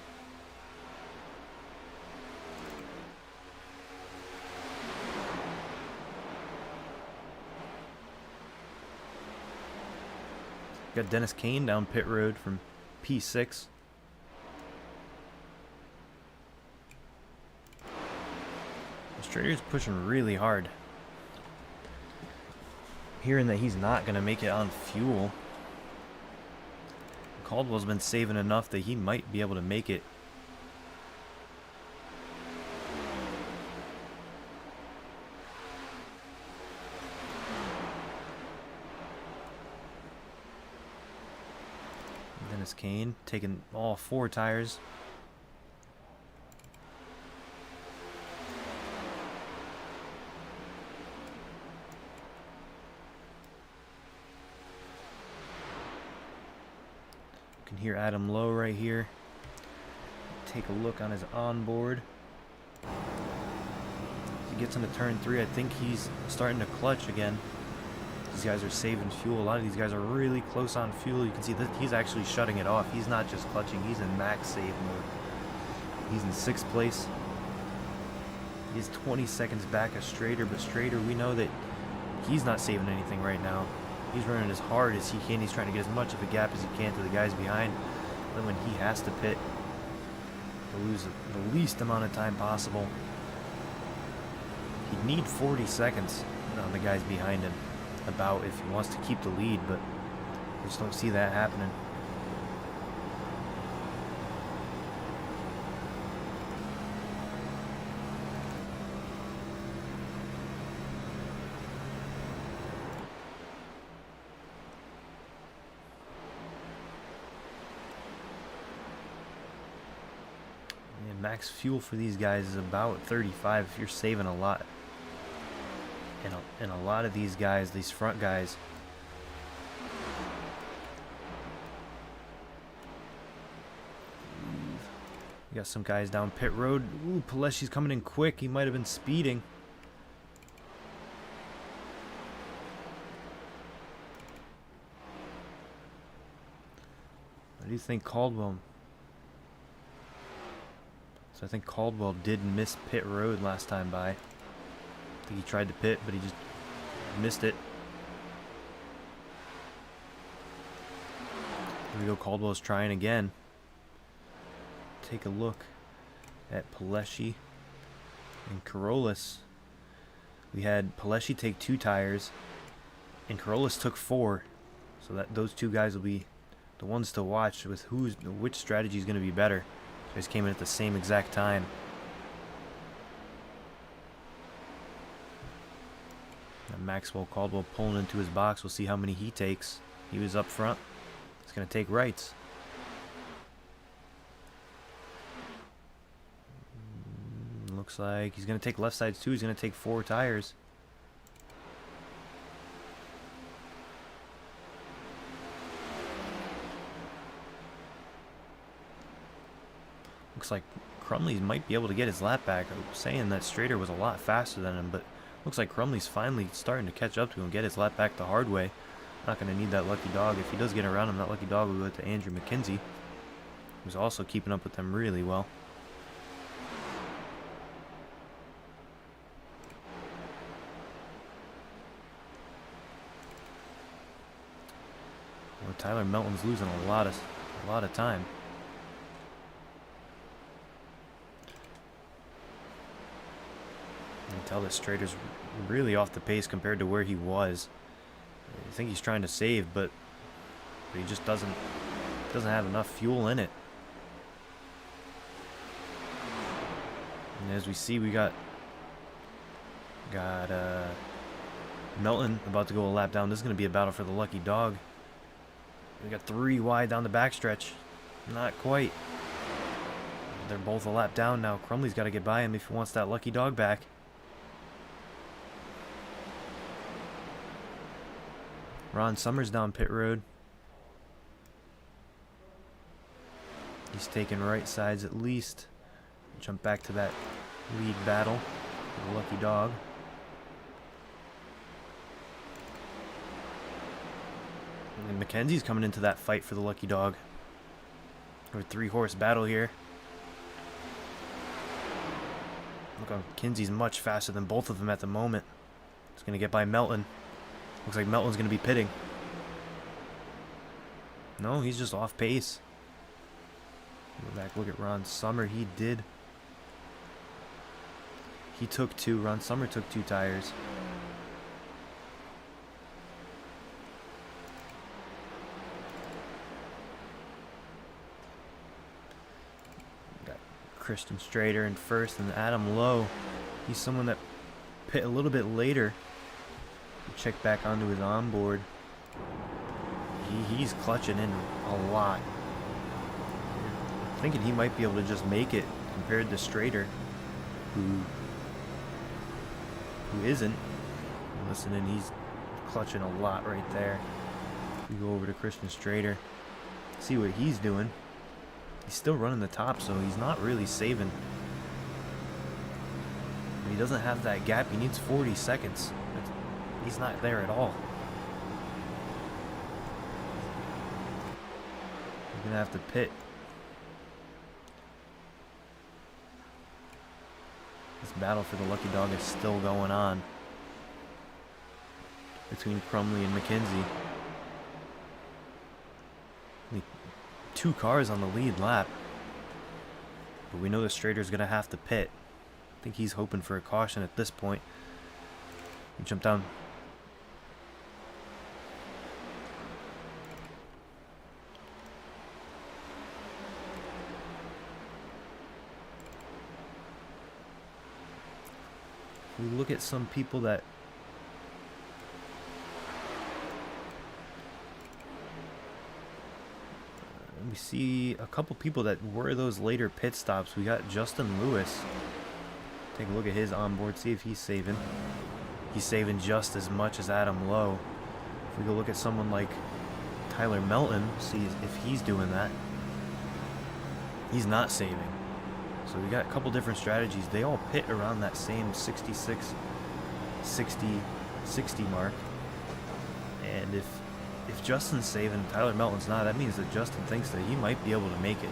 Got Dennis Kane down pit road from P6. Strader's pushing really hard. Hearing that he's not going to make it on fuel. Caldwell's been saving enough that he might be able to make it. Dennis Kane taking all 4 tires. You can hear Adam Lowe right here. Take a look on his onboard. He gets into turn 3. I think he's starting to clutch again. These guys are saving fuel. A lot of these guys are really close on fuel. You can see that he's actually shutting it off. He's not just clutching, he's in max save mode. He's in 6th place. He's 20 seconds back of Strader, but Strader, we know that he's not saving anything right now. He's running as hard as he can. He's trying to get as much of a gap as he can to the guys behind. Then when he has to pit, he'll lose the least amount of time possible. He'd need 40 seconds on the guys behind him, about, if he wants to keep the lead, but I just don't see that happening. And max fuel for these guys is about 35 if you're saving a lot. And a lot of these guys, these front guys, we got some guys down pit road. Ooh, Paleshi's coming in quick. He might have been speeding. What do you think, Caldwell? So I think Caldwell did miss pit road last time by. I think he tried to pit, but he just missed it. Here we go, Caldwell's trying again. Take a look at Paleshi and Carolus. We had Paleshi take 2 tires, and Carolus took 4. So that those 2 guys will be the ones to watch with which strategy is going to be better. They just came in at the same exact time. Maxwell Caldwell pulling into his box. We'll see how many he takes. He was up front. He's going to take rights. Looks like he's going to take left sides too. He's going to take 4 tires. Looks like Crumley might be able to get his lap back. I was saying that Strader was a lot faster than him, but looks like Crumley's finally starting to catch up to him, get his lap back the hard way. Not going to need that lucky dog. If he does get around him, that lucky dog will go to Andrew McKenzie, who's also keeping up with them really well. Well, Tyler Melton's losing a lot of time. You can tell that Strader's really off the pace compared to where he was. I think he's trying to save, but he just doesn't have enough fuel in it. And as we see, we got Melton about to go a lap down. This is going to be a battle for the lucky dog. We got 3 wide down the backstretch. Not quite. They're both a lap down now. Crumley's got to get by him if he wants that lucky dog back. Ron Summers down pit road. He's taking right sides at least. Jump back to that lead battle for the lucky dog. And McKenzie's coming into that fight for the lucky dog. We have a 3-horse battle here. Look, McKenzie's much faster than both of them at the moment. He's going to get by Melton. Looks like Melton's going to be pitting. No, he's just off pace. Go back, look at Ron Summer. He took 2. Ron Summer took 2 tires. Got Christian Strader in first, and Adam Lowe. He's someone that pit a little bit later. Check back onto his onboard. He's clutching in a lot. thinking he might be able to just make it compared to Strader, who isn't. Listening, he's clutching a lot right there. We go over to Christian Strader, see what he's doing. He's still running the top, so he's not really saving. He doesn't have that gap. He needs 40 seconds. He's not there at all. He's gonna have to pit. This battle for the lucky dog is still going on between Crumley and McKenzie. Only 2 cars on the lead lap, but we know the Strader's gonna have to pit. I think he's hoping for a caution at this point. He jumped down. We look at some people that we see a couple people that were those later pit stops. We got Justin Lewis. Take a look at his onboard, see if he's saving. He's saving just as much as Adam Lowe. If we go look at someone like Tyler Melton, see if he's doing that. He's not saving. So we got a couple different strategies. They all pit around that same 66, 60, 60 mark. And if Justin's saving, Tyler Melton's not, that means that Justin thinks that he might be able to make it.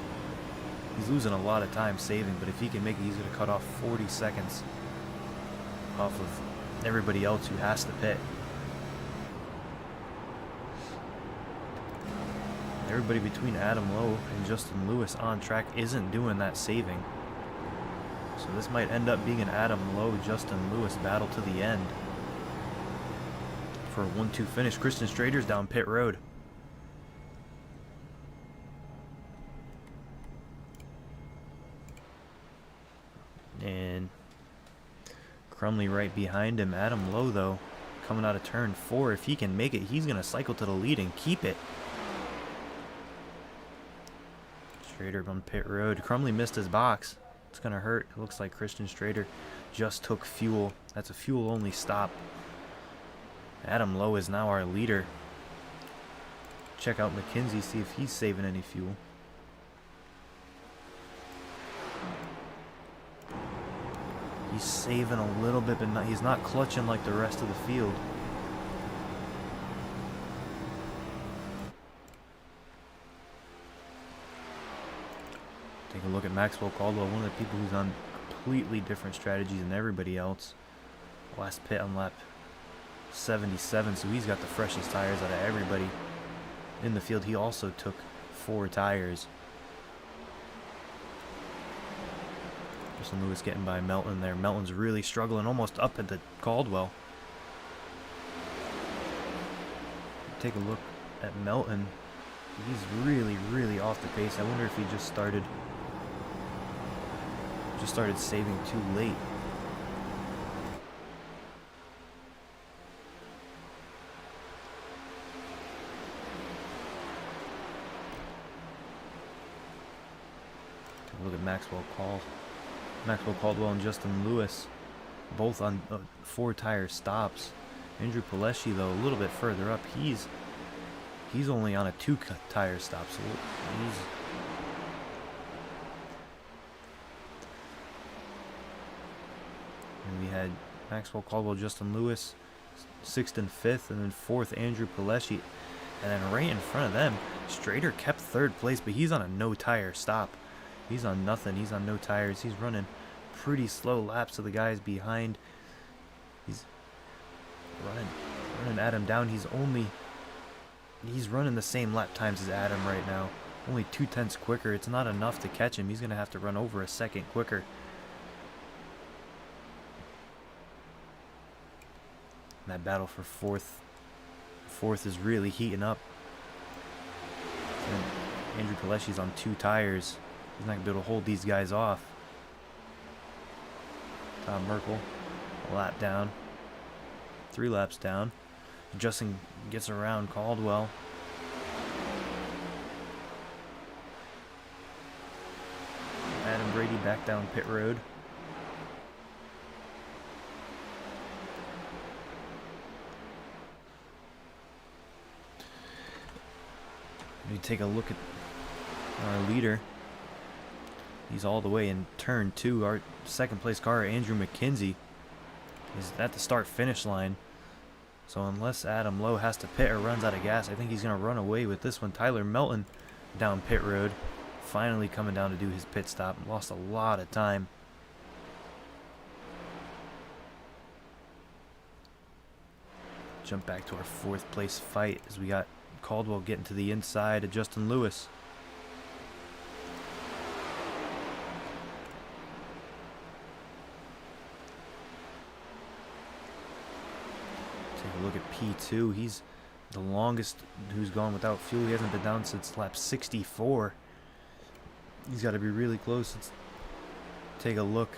He's losing a lot of time saving, but if he can make it, he's going to cut off 40 seconds off of everybody else who has to pit. Everybody between Adam Lowe and Justin Lewis on track isn't doing that saving. So this might end up being an Adam Lowe, Justin Lewis battle to the end. For a 1-2 finish, Christian Strader's down pit road. And Crumley right behind him. Adam Lowe, though, coming out of turn 4. If he can make it, he's going to cycle to the lead and keep it. Strader on pit road. Crumley missed his box. It's going to hurt. It looks like Christian Strader just took fuel. That's a fuel-only stop. Adam Lowe is now our leader. Check out McKenzie, see if he's saving any fuel. He's saving a little bit, but he's not clutching like the rest of the field. Take a look at Maxwell Caldwell, one of the people who's on completely different strategies than everybody else. Last pit on lap 77, so he's got the freshest tires out of everybody in the field. He also took 4 tires. Justin Lewis getting by Melton there. Melton's really struggling, almost up at the Caldwell. Take a look at Melton. He's really, really off the pace. I wonder if he just started saving too late. Look at Maxwell Caldwell and Justin Lewis, both on 4 tire stops. Andrew Pileshi, though, a little bit further up. He's only on a 2 tire stop, so he's and we had Maxwell Caldwell, Justin Lewis, 6th and 5th, and then 4th Andrew Pileshi, and then right in front of them, Strader kept 3rd place, but he's on a no tire stop. He's on nothing. He's on no tires. He's running pretty slow laps to the guys behind. He's running Adam down. He's running the same lap times as Adam right now. Only 0.2 quicker. It's not enough to catch him. He's going to have to run over a second quicker. And that battle for fourth is really heating up. And Andrew Pileshi's on 2 tires. He's not going to be able to hold these guys off. Tom Merkel, a lap down. 3 laps down. Justin gets around Caldwell. back down pit road. We take a look at our leader. He's all the way in turn 2. Our second place car, Andrew McKenzie, is at the start-finish line. So unless Adam Lowe has to pit or runs out of gas, I think he's going to run away with this one. Tyler Melton down pit road, finally coming down to do his pit stop. Lost a lot of time. Jump back to our 4th place fight as we got Caldwell getting to the inside of Justin Lewis. Take a look at P2. He's the longest who's gone without fuel. He hasn't been down since lap 64. He's got to be really close. Let's take a look.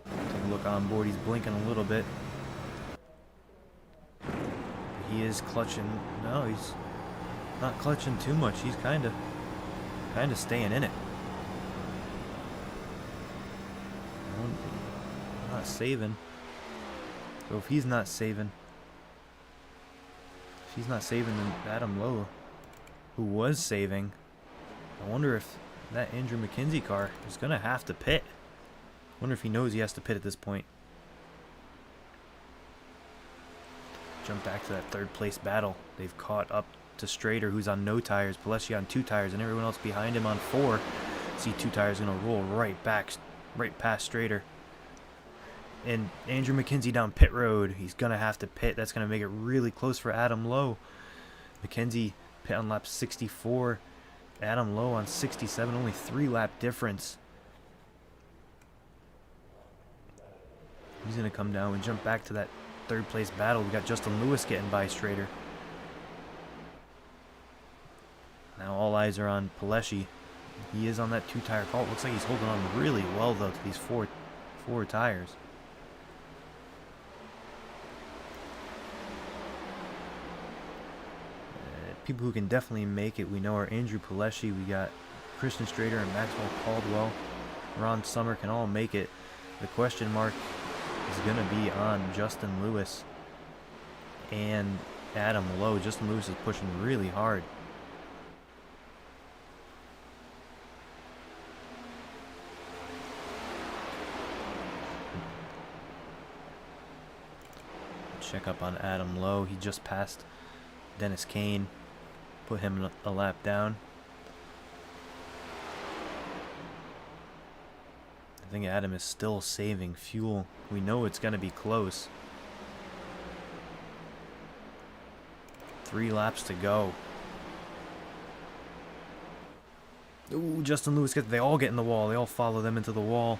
Take a look on board. He's blinking a little bit. He is clutching. No, he's not clutching too much. He's kind of staying in it. Not saving. So if he's not saving, then Adam Lowe, who was saving, I wonder if that Andrew McKenzie car is gonna have to pit. I wonder if he knows he has to pit at this point. Jump back to that 3rd place battle. They've caught up to Strader, who's on no tires, Paleschi on 2 tires, and everyone else behind him on 4. See 2 tires gonna roll right past Strader. And Andrew McKenzie down pit road. He's gonna have to pit. That's gonna make it really close for Adam Lowe. McKenzie pit on lap 64. Adam Lowe on 67. Only 3 lap difference. He's gonna come down and jump back to that 3rd place battle. We got Justin Lewis getting by Strader. Now all eyes are on Paleschi. He is on that 2 tire call. It looks like he's holding on really well though to these four tires. People who can definitely make it, we know, are Andrew Paleschi. We got Christian Strader and Maxwell Caldwell. Ron Summer can all make it. The question mark is going to be on Justin Lewis and Adam Lowe. Justin Lewis is pushing really hard. Check up on Adam Lowe. He just passed Dennis Kane. Put him a lap down. I think Adam is still saving fuel. We know it's going to be close. 3 laps to go. Ooh, Justin Lewis they all get in the wall. They all follow them into the wall.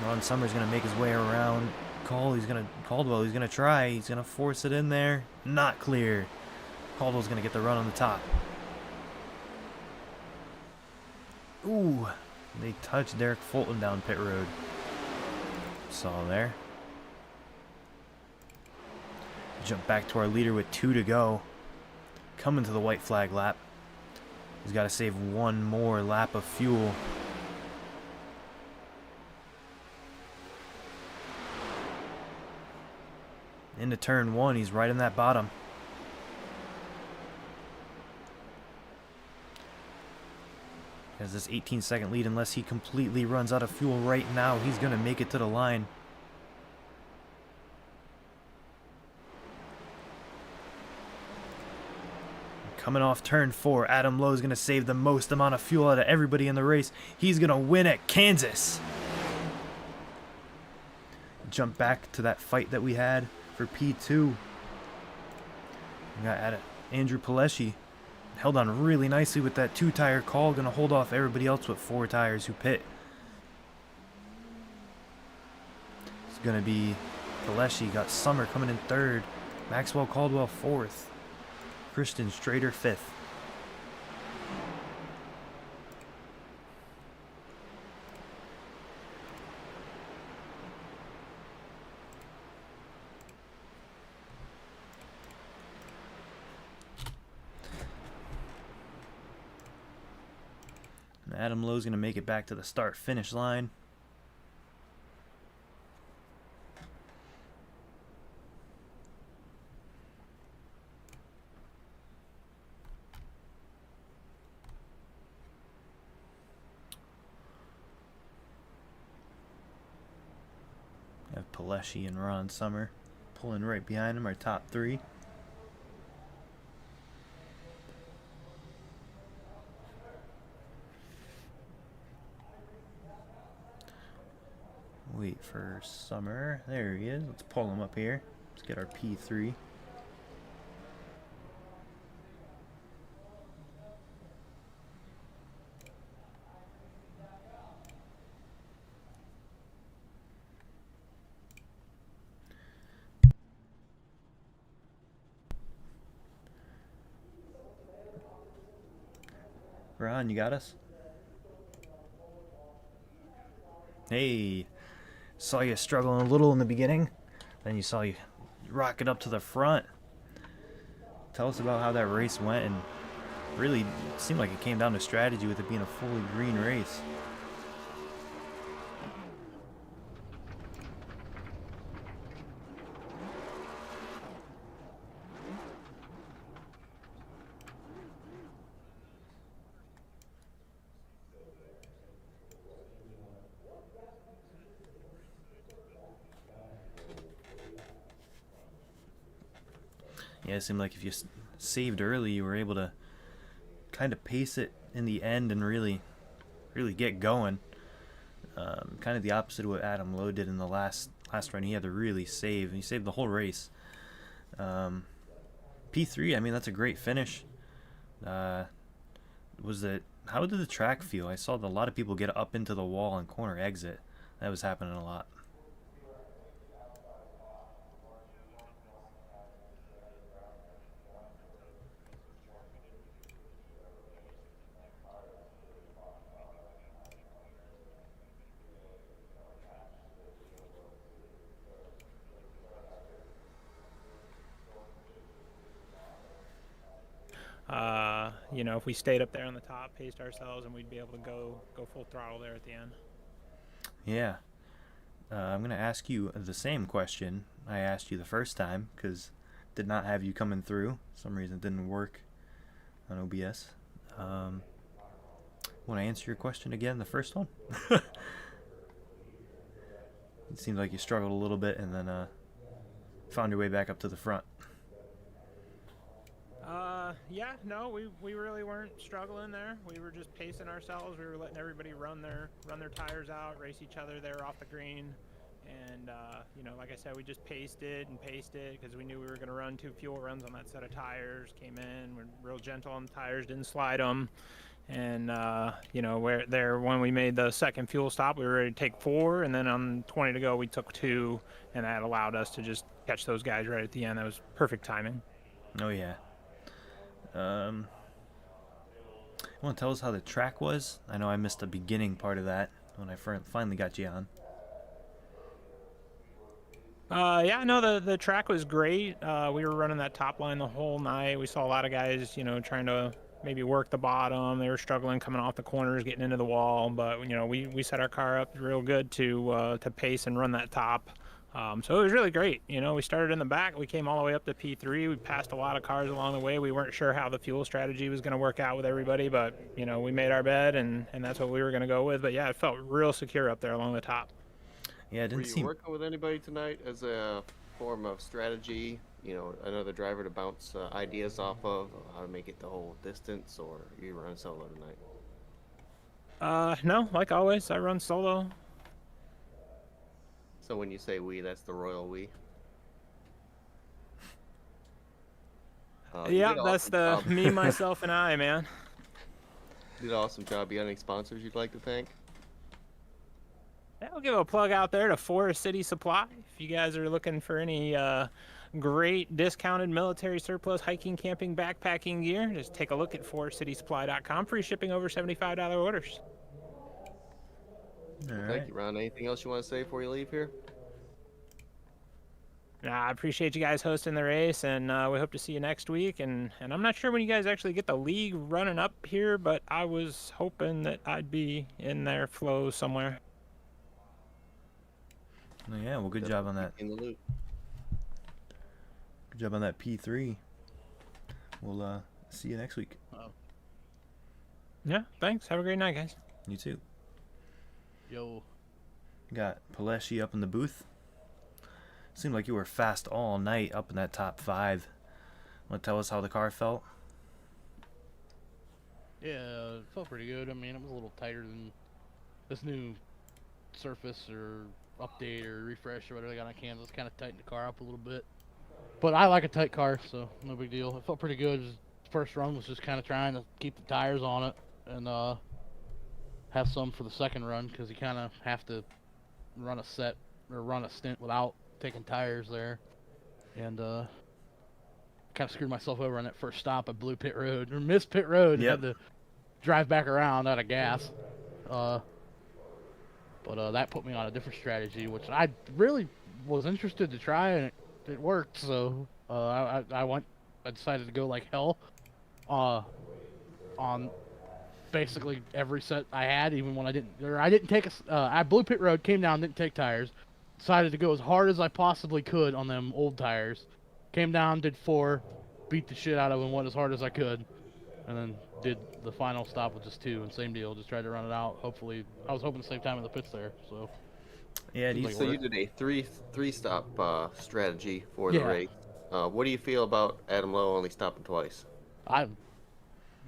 Ron Summers going to make his way around. Caldwell, he's going to try. He's going to force it in there. Not clear. Caldwell's going to get the run on the top. Ooh, they touched Derek Fulton down pit road. Saw there. Jump back to our leader with 2 to go. Coming to the white flag lap. He's got to save 1 more lap of fuel. Into turn 1, he's right in that bottom. He has this 18-second lead. Unless he completely runs out of fuel right now, he's going to make it to the line. Coming off turn 4, Adam Lowe is going to save the most amount of fuel out of everybody in the race. He's going to win at Kansas. Jump back to that fight that we had for P2. We got Andrew Paleschi. Held on really nicely with that 2-tire call. Going to hold off everybody else with 4 tires who pit. It's going to be Paleschi. Got Summer coming in 3rd. Maxwell Caldwell 4th. Christian Strader 5th. Adam Lowe's going to make it back to the start-finish line. Have Paleshi and Ron Summer pulling right behind him, our top three. Wait for Summer. There he is. Let's pull him up here. Let's get our P3. Ron, you got us? Hey, saw you struggling a little in the beginning, then you saw you rocket up to the front. Tell us about how that race went, and really it seemed like it came down to strategy with it being a fully green race. Yeah, it seemed like if you saved early, you were able to kind of pace it in the end and really get going. Kind of the opposite of what Adam Lowe did in the last run. He had to really save. He saved the whole race. P3, I mean, that's a great finish. How did the track feel? I saw a lot of people get up into the wall and corner exit. That was happening a lot. You know, if we stayed up there on the top, paced ourselves, and we'd be able to go full throttle there at the end. Yeah. I'm going to ask you the same question I asked you the first time, because did not have you coming through. For some reason it didn't work on OBS. Want to answer your question again, the first one? It seemed like you struggled a little bit and then found your way back up to the front. Yeah, no, we really weren't struggling there. We were just pacing ourselves. We were letting everybody run their tires out, race each other there off the green. And, you know, like I said, we just paced it because we knew we were going to run 2 fuel runs on that set of tires. Came in, we're real gentle on the tires, didn't slide them. And, you know, when we made the second fuel stop, we were ready to take 4. And then on 20 to go, we took 2. And that allowed us to just catch those guys right at the end. That was perfect timing. Oh, yeah. You want to tell us how the track was? I know I missed the beginning part of that when I finally got you on. Yeah, no, the track was great. We were running that top line the whole night. We saw a lot of guys, you know, trying to maybe work the bottom. They were struggling coming off the corners, getting into the wall. But, you know, we set our car up real good to pace and run that top. So it was really great. You know, we started in the back. We came all the way up to P3. We passed a lot of cars along the way. We weren't sure how the fuel strategy was going to work out with everybody, but, you know, we made our bed, and that's what we were going to go with. But, yeah, it felt real secure up there along the top. Yeah, it didn't Were you working with anybody tonight as a form of strategy? You know, another driver to bounce ideas off of how to make it the whole distance, or you run solo tonight? No, like always, I run solo. So when you say we, that's the royal we. Yeah, that's the me, myself, and I, man. You did an awesome job. You got any sponsors you'd like to thank? Yeah, I'll give a plug out there to Forest City Supply. If you guys are looking for any great discounted military surplus hiking, camping, backpacking gear, just take a look at forestcitysupply.com. Free shipping over $75 orders. All right. Thank you, Ron. Anything else you want to say before you leave here? I appreciate you guys hosting the race, and we hope to see you next week. And I'm not sure when you guys actually get the league running up here, but I was hoping that I'd be in their flow somewhere. Oh, yeah, well, good job on that. In the loop. Good job on that P3. We'll see you next week. Yeah, thanks. Have a great night, guys. You too. Yo. Got Paleshi up in the booth. Seemed like you were fast all night up in that top 5. Want to tell us how the car felt? Yeah, it felt pretty good. I mean, it was a little tighter than this new surface or update or refresh or whatever they got on Kansas. Kind of tightened the car up a little bit. But I like a tight car, so no big deal. It felt pretty good. First run was just kind of trying to keep the tires on it and have some for the second run, because you kind of have to run a set or run a stint without taking tires there. And kind of screwed myself over on that first stop. I blew pit road, or missed pit road, and had to drive back around out of gas. But that put me on a different strategy, which I really was interested to try, and it worked. So I decided to go like hell on basically every set I had, even when I didn't take I blew pit road, came down, didn't take tires. Decided to go as hard as I possibly could on them old tires. Came down, did 4, beat the shit out of them, went as hard as I could, and then did the final stop with just 2, and same deal, just tried to run it out. Hopefully, I was hoping to save time in the pits there. So yeah, So you did a three stop strategy for the race. What do you feel about Adam Lowe only stopping twice? I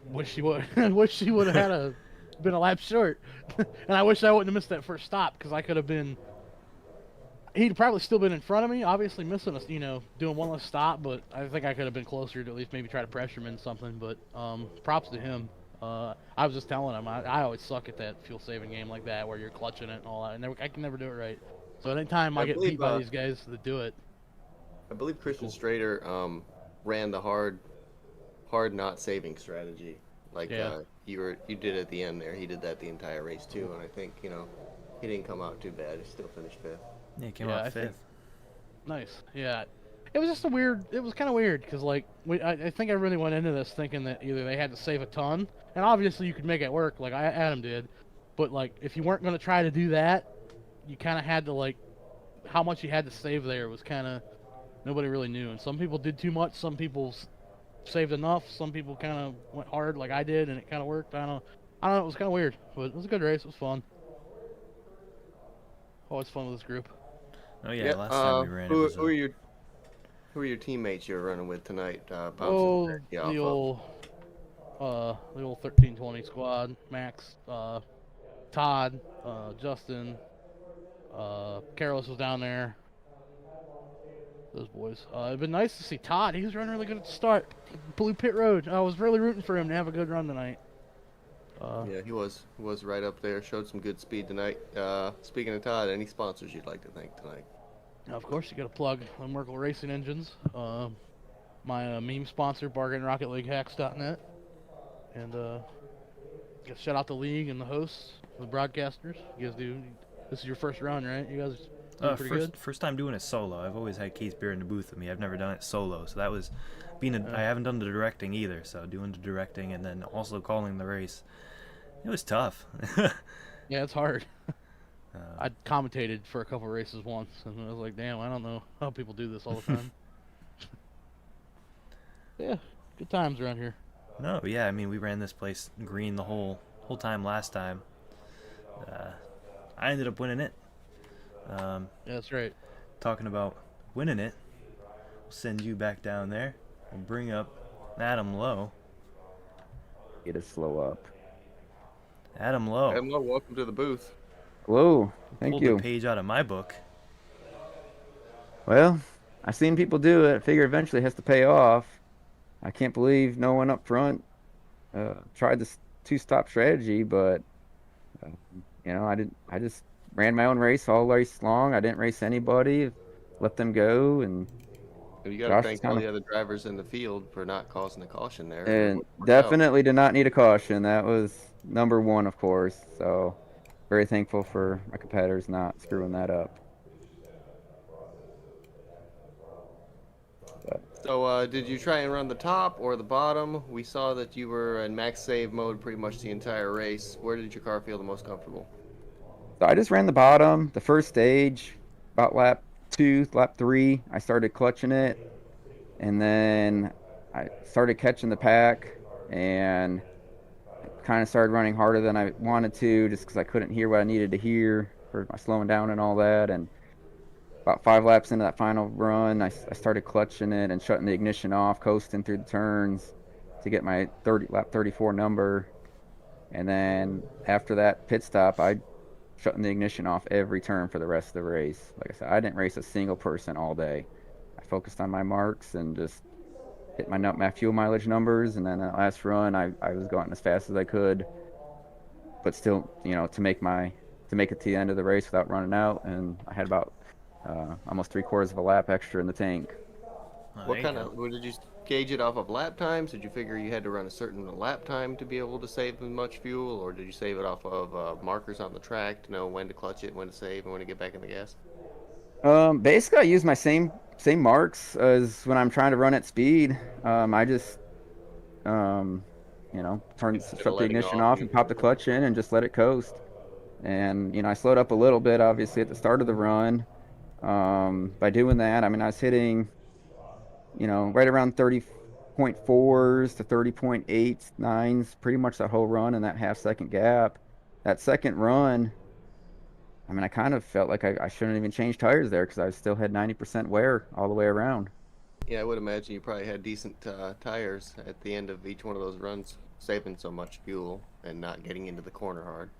wish he would. I wish he would have been a lap short, and I wish I wouldn't have missed that first stop, because I could have been. He'd probably still been in front of me, obviously missing us, doing one less stop, but I think I could have been closer to at least maybe try to pressure him in something. But props to him. I was just telling him, I always suck at that fuel saving game like that, where you're clutching it and all that. I can never do it right. So anytime I get beat by these guys that do it. I believe Christian Strader ran the hard not saving strategy. Like you did at the end there. He did that the entire race too, and I think he didn't come out too bad. He still finished 5th. Yeah, he came out 5th. Nice. Yeah. It was just it was kind of weird, because like I think I really went into this thinking that either they had to save a ton, and obviously you could make it work like Adam did, but like if you weren't going to try to do that, you kind of had to, like, how much you had to save there was kind of, nobody really knew. And some people did too much, some people saved enough, some people kind of went hard like I did, and it kind of worked. I don't know, it was kind of weird, but it was a good race. It was fun. Always fun with this group. Oh yeah, last time we ran. Who are your teammates you're running with tonight? The old 1320 squad. Max, Todd, Justin, Carlos was down there. Those boys. It'd been nice to see Todd. He was running really good at the start. Blew pit road. I was really rooting for him to have a good run tonight. Yeah, he was right up there. Showed some good speed tonight. Speaking of Todd, any sponsors you'd like to thank tonight? Now, of course, you got to plug Merkle Racing Engines. My meme sponsor, BargainRocketLeagueHacks.net. And shout out the league and the hosts, the broadcasters. You guys do. This is your first run, right? You guys doing pretty good? First time doing it solo. I've always had Case Beer in the booth with me. I've never done it solo, so that was I haven't done the directing either. So doing the directing and then also calling the race, it was tough. Yeah, it's hard. I commentated for a couple races once, and I was like, damn, I don't know how people do this all the time. Yeah, good times around here. No, yeah, I mean, we ran this place green the whole time last time. I ended up winning it. Yeah, that's right. Talking about winning it, we'll send you back down there. We'll bring up Adam Lowe. Get it slow up. Adam Lowe. Adam Lowe, welcome to the booth. Whoa, thank you. Pulled a page out of my book. Well, I've seen people do it. I figure eventually it has to pay off. I can't believe no one up front tried this 2-stop strategy, but I just ran my own race all race long. I didn't race anybody, let them go, and You got to thank all the other drivers in the field for not causing a caution there. And definitely did not need a caution. That was number one, of course. So very thankful for my competitors not screwing that up. So, did you try and run the top or the bottom? We saw that you were in max save mode pretty much the entire race. Where did your car feel the most comfortable? So I just ran the bottom, the first stage, about lap 2, lap 3. I started clutching it, and then I started catching the pack, and kind of started running harder than I wanted to, just because I couldn't hear what I needed to hear for my slowing down and all that. And about 5 laps into that final run, I started clutching it and shutting the ignition off, coasting through the turns to get my 34 number. And then after that pit stop, I shutting the ignition off every turn for the rest of the race. Like I said, I didn't race a single person all day. I focused on my marks and just hit my fuel mileage numbers. And then that last run, I was going as fast as I could, but still, to make it to the end of the race without running out. And I had about almost 3/4 of a lap extra in the tank. Oh, What there you kind go. of, did you gauge it off of lap times? Did you figure you had to run a certain lap time to be able to save as much fuel, or did you save it off of markers on the track to know when to clutch it, when to save, and when to get back in the gas? Basically, I use my same marks as when I'm trying to run at speed. I just um, Instead of shut the letting ignition off, off you and pop the clutch in and just let it coast. And I slowed up a little bit, obviously, at the start of the run. By doing that, I mean, I was hitting, right around 30.4s to 30.89s, pretty much the whole run in that half-second gap. That second run, I mean, I kind of felt like I shouldn't even change tires there because I still had 90% wear all the way around. yeah, I would imagine you probably had decent tires at the end of each one of those runs, saving so much fuel and not getting into the corner hard.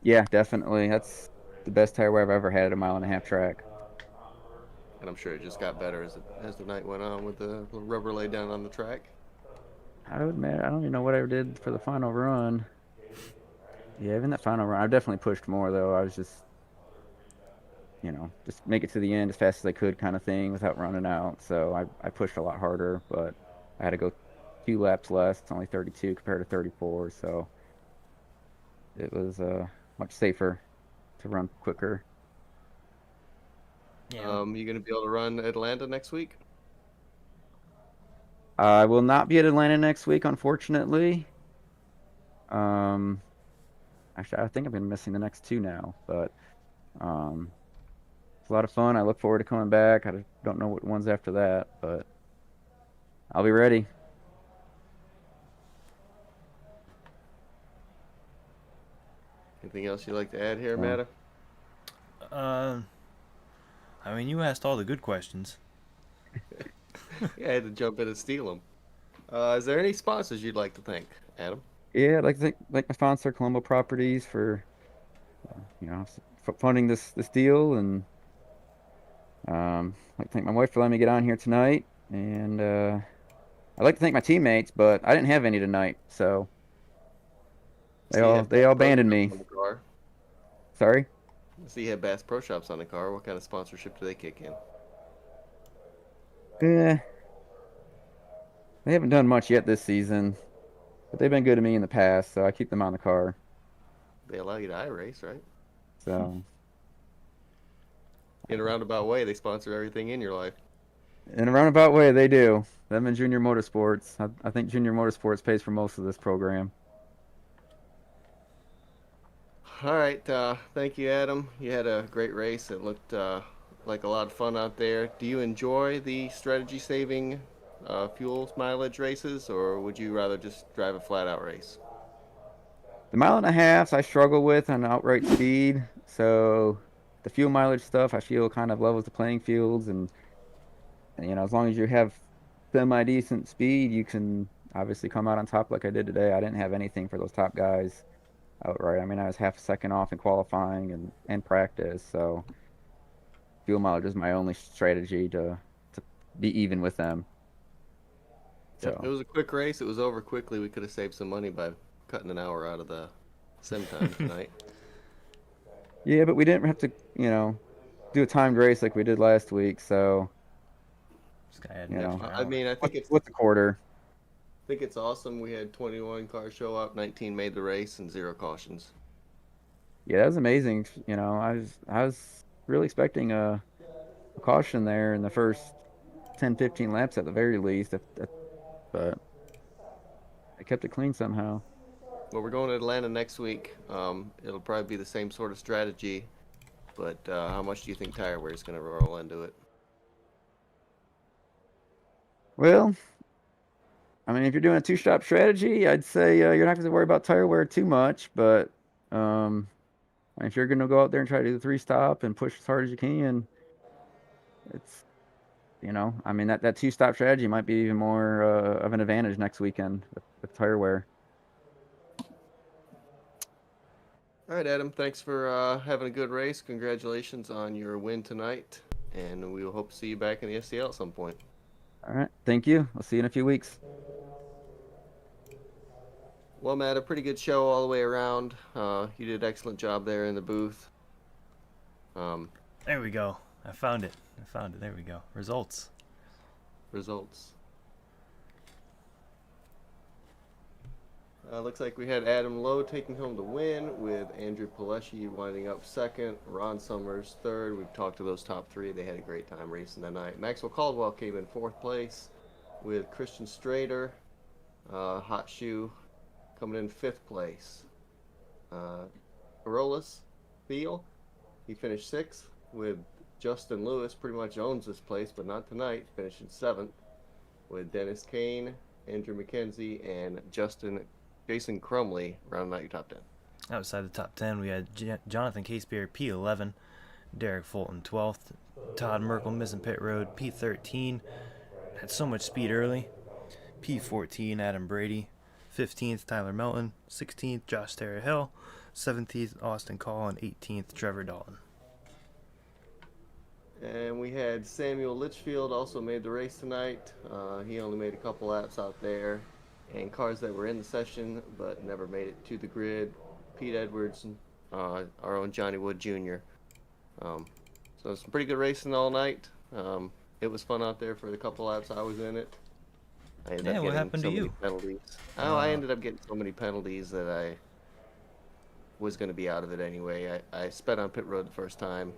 Yeah, definitely. That's the best tire wear I've ever had at a 1.5 mile track. And I'm sure it just got better as the night went on with the rubber laid down on the track. I would admit, I don't even know what I did for the final run. Yeah, even that final run, I definitely pushed more though. I was just make it to the end as fast as I could kind of thing without running out. So I pushed a lot harder, but I had to go 2 laps less. It's only 32 compared to 34. So it was much safer to run quicker. Yeah. You gonna be able to run Atlanta next week? I will not be at Atlanta next week, unfortunately. Um, Actually, I think I've been missing the next 2 now, but um, it's a lot of fun. I look forward to coming back. I don't know what ones after that, but I'll be ready. Anything else you'd like to add here, So, Matta? Uh, I mean, you asked all the good questions. Yeah, I had to jump in and steal them. Is there any sponsors you'd like to thank, Adam? yeah, I'd like to thank my sponsor, Colombo Properties, for funding this deal, and I'd like to thank my wife for letting me get on here tonight, and I'd like to thank my teammates, but I didn't have any tonight, so they So you all had they Bass all Pro abandoned Shops me. on the car. Sorry. So you had Bass Pro Shops on the car. What kind of sponsorship do they kick in? Yeah, they haven't done much yet this season, but they've been good to me in the past, so I keep them on the car. They allow you to iRace, right? So In a roundabout way, they sponsor everything in your life. in a roundabout way, they do. Them and Junior Motorsports. I think Junior Motorsports pays for most of this program. All right, thank you, Adam. You had a great race. It looked like a lot of fun out there. Do you enjoy the strategy saving fuel mileage races, or would you rather just drive a flat out race? The 1.5 miles I struggle with on outright speed, so the fuel mileage stuff I feel kind of levels the playing fields, and as long as you have semi decent speed, you can obviously come out on top like I did today. I didn't have anything for those top guys outright. I mean, I was half a second off in qualifying and practice, so fuel mileage is my only strategy to be even with them. Yep, it So was a quick race. It was over quickly. We could have saved some money by cutting an hour out of the sim time tonight. yeah, but we didn't have to, do a timed race like we did last week. So This guy had you an know, extra I hour. mean, what's a quarter? think it's awesome. We had 21 cars show up, 19 made the race, and 0 cautions. Yeah, that was amazing. I was really expecting a caution there in the first 10, 15 laps at the very least. But I kept it clean somehow. Well, we're going to Atlanta next week. It'll probably be the same sort of strategy, but how much do you think tire wear is going to roll into it? Well, I mean, if you're doing a two-stop strategy, I'd say you're not going to worry about tire wear too much. But if you're going to go out there and try to do the three-stop and push as hard as you can, it's I mean that two-stop strategy might be even more of an advantage next weekend with tire wear. All right, Adam. Thanks for having a good race. Congratulations on your win tonight, and we will hope to see you back in the SCL at some point. All right, thank you. I'll see you in a few weeks. Well, Matt, a pretty good show all the way around. You did an excellent job there in the booth. There we go. I found it. There we go. Results. Looks like we had Adam Lowe taking home the win, with Andrew Pileshi winding up second, Ron Summers third. We've talked to those top three. They had a great time racing tonight. Maxwell Caldwell came in fourth place, with Christian Strader, Hot Shoe, coming in fifth place. Arolas Thiel, he finished sixth, with Justin Lewis, pretty much owns this place, but not tonight, finishing seventh, with Dennis Kane, Andrew McKenzie, and Jason Crumley rounding out your top 10. Outside the top 10, we had Jonathan Casebeer, P11, Derek Fulton, 12th, Todd Merkel missing pit road, P13, had so much speed early, P14, Adam Brady, 15th, Tyler Melton, 16th, Josh Terry Hill, 17th, Austin Call, and 18th, Trevor Dalton. And we had Samuel Litchfield also made the race tonight. He only made a couple laps out there. And cars that were in the session but never made it to the grid. Pete Edwards, our own Johnny Wood Jr. So some pretty good racing all night. It was fun out there for the couple laps I was in it. I ended up what getting happened so to many you? penalties. I ended up getting so many penalties that I was going to be out of it anyway. I sped on pit road the first time.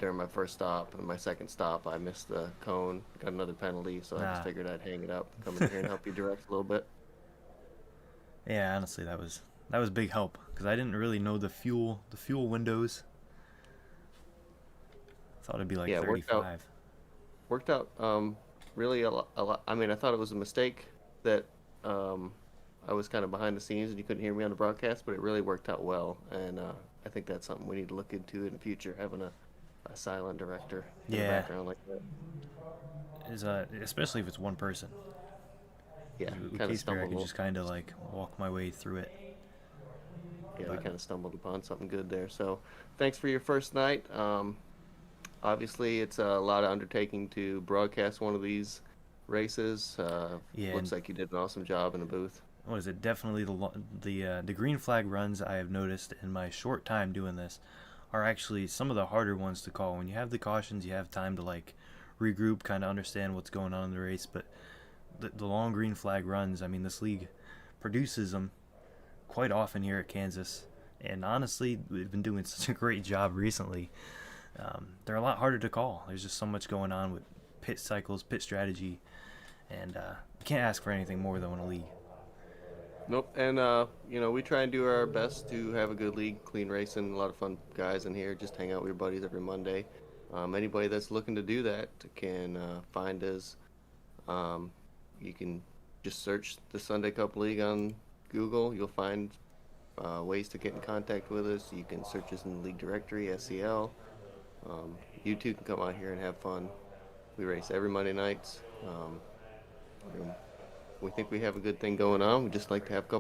During my first stop, and my second stop I missed the cone, got another penalty, so I just figured I'd hang it up, come in here and help you direct a little bit. Yeah, honestly, that was big help, because I didn't really know the fuel windows. Thought it'd be like 35. Worked out really a lot. I mean, I thought it was a mistake that I was kind of behind the scenes and you couldn't hear me on the broadcast, but it really worked out well, and I think that's something we need to look into in the future, having a silent director in the background like that. Is especially if it's one person. Yeah, with Casebeer, I could just kind of like walk my way through it. Yeah, we kind of stumbled upon something good there. So, thanks for your first night. Obviously, it's a lot of undertaking to broadcast one of these races. Looks like you did an awesome job in the booth. What is it? Definitely the green flag runs I have noticed in my short time doing this are actually some of the harder ones to call. When you have the cautions, you have time to like regroup, kind of understand what's going on in the race. But the long green flag runs, I mean, this league produces them quite often here at Kansas, and honestly, we've been doing such a great job recently. They're a lot harder to call. There's just so much going on with pit cycles, pit strategy, and you can't ask for anything more though in a league. Nope, and we try and do our best to have a good league, clean racing, a lot of fun guys in here. Just hang out with your buddies every Monday. Anybody that's looking to do that can find us. You can just search the Sunday Cup League on Google. You'll find ways to get in contact with us. You can search us in the league directory, SCL. You too can come out here and have fun. We race every Monday nights. We think we have a good thing going on. We just like to have a couple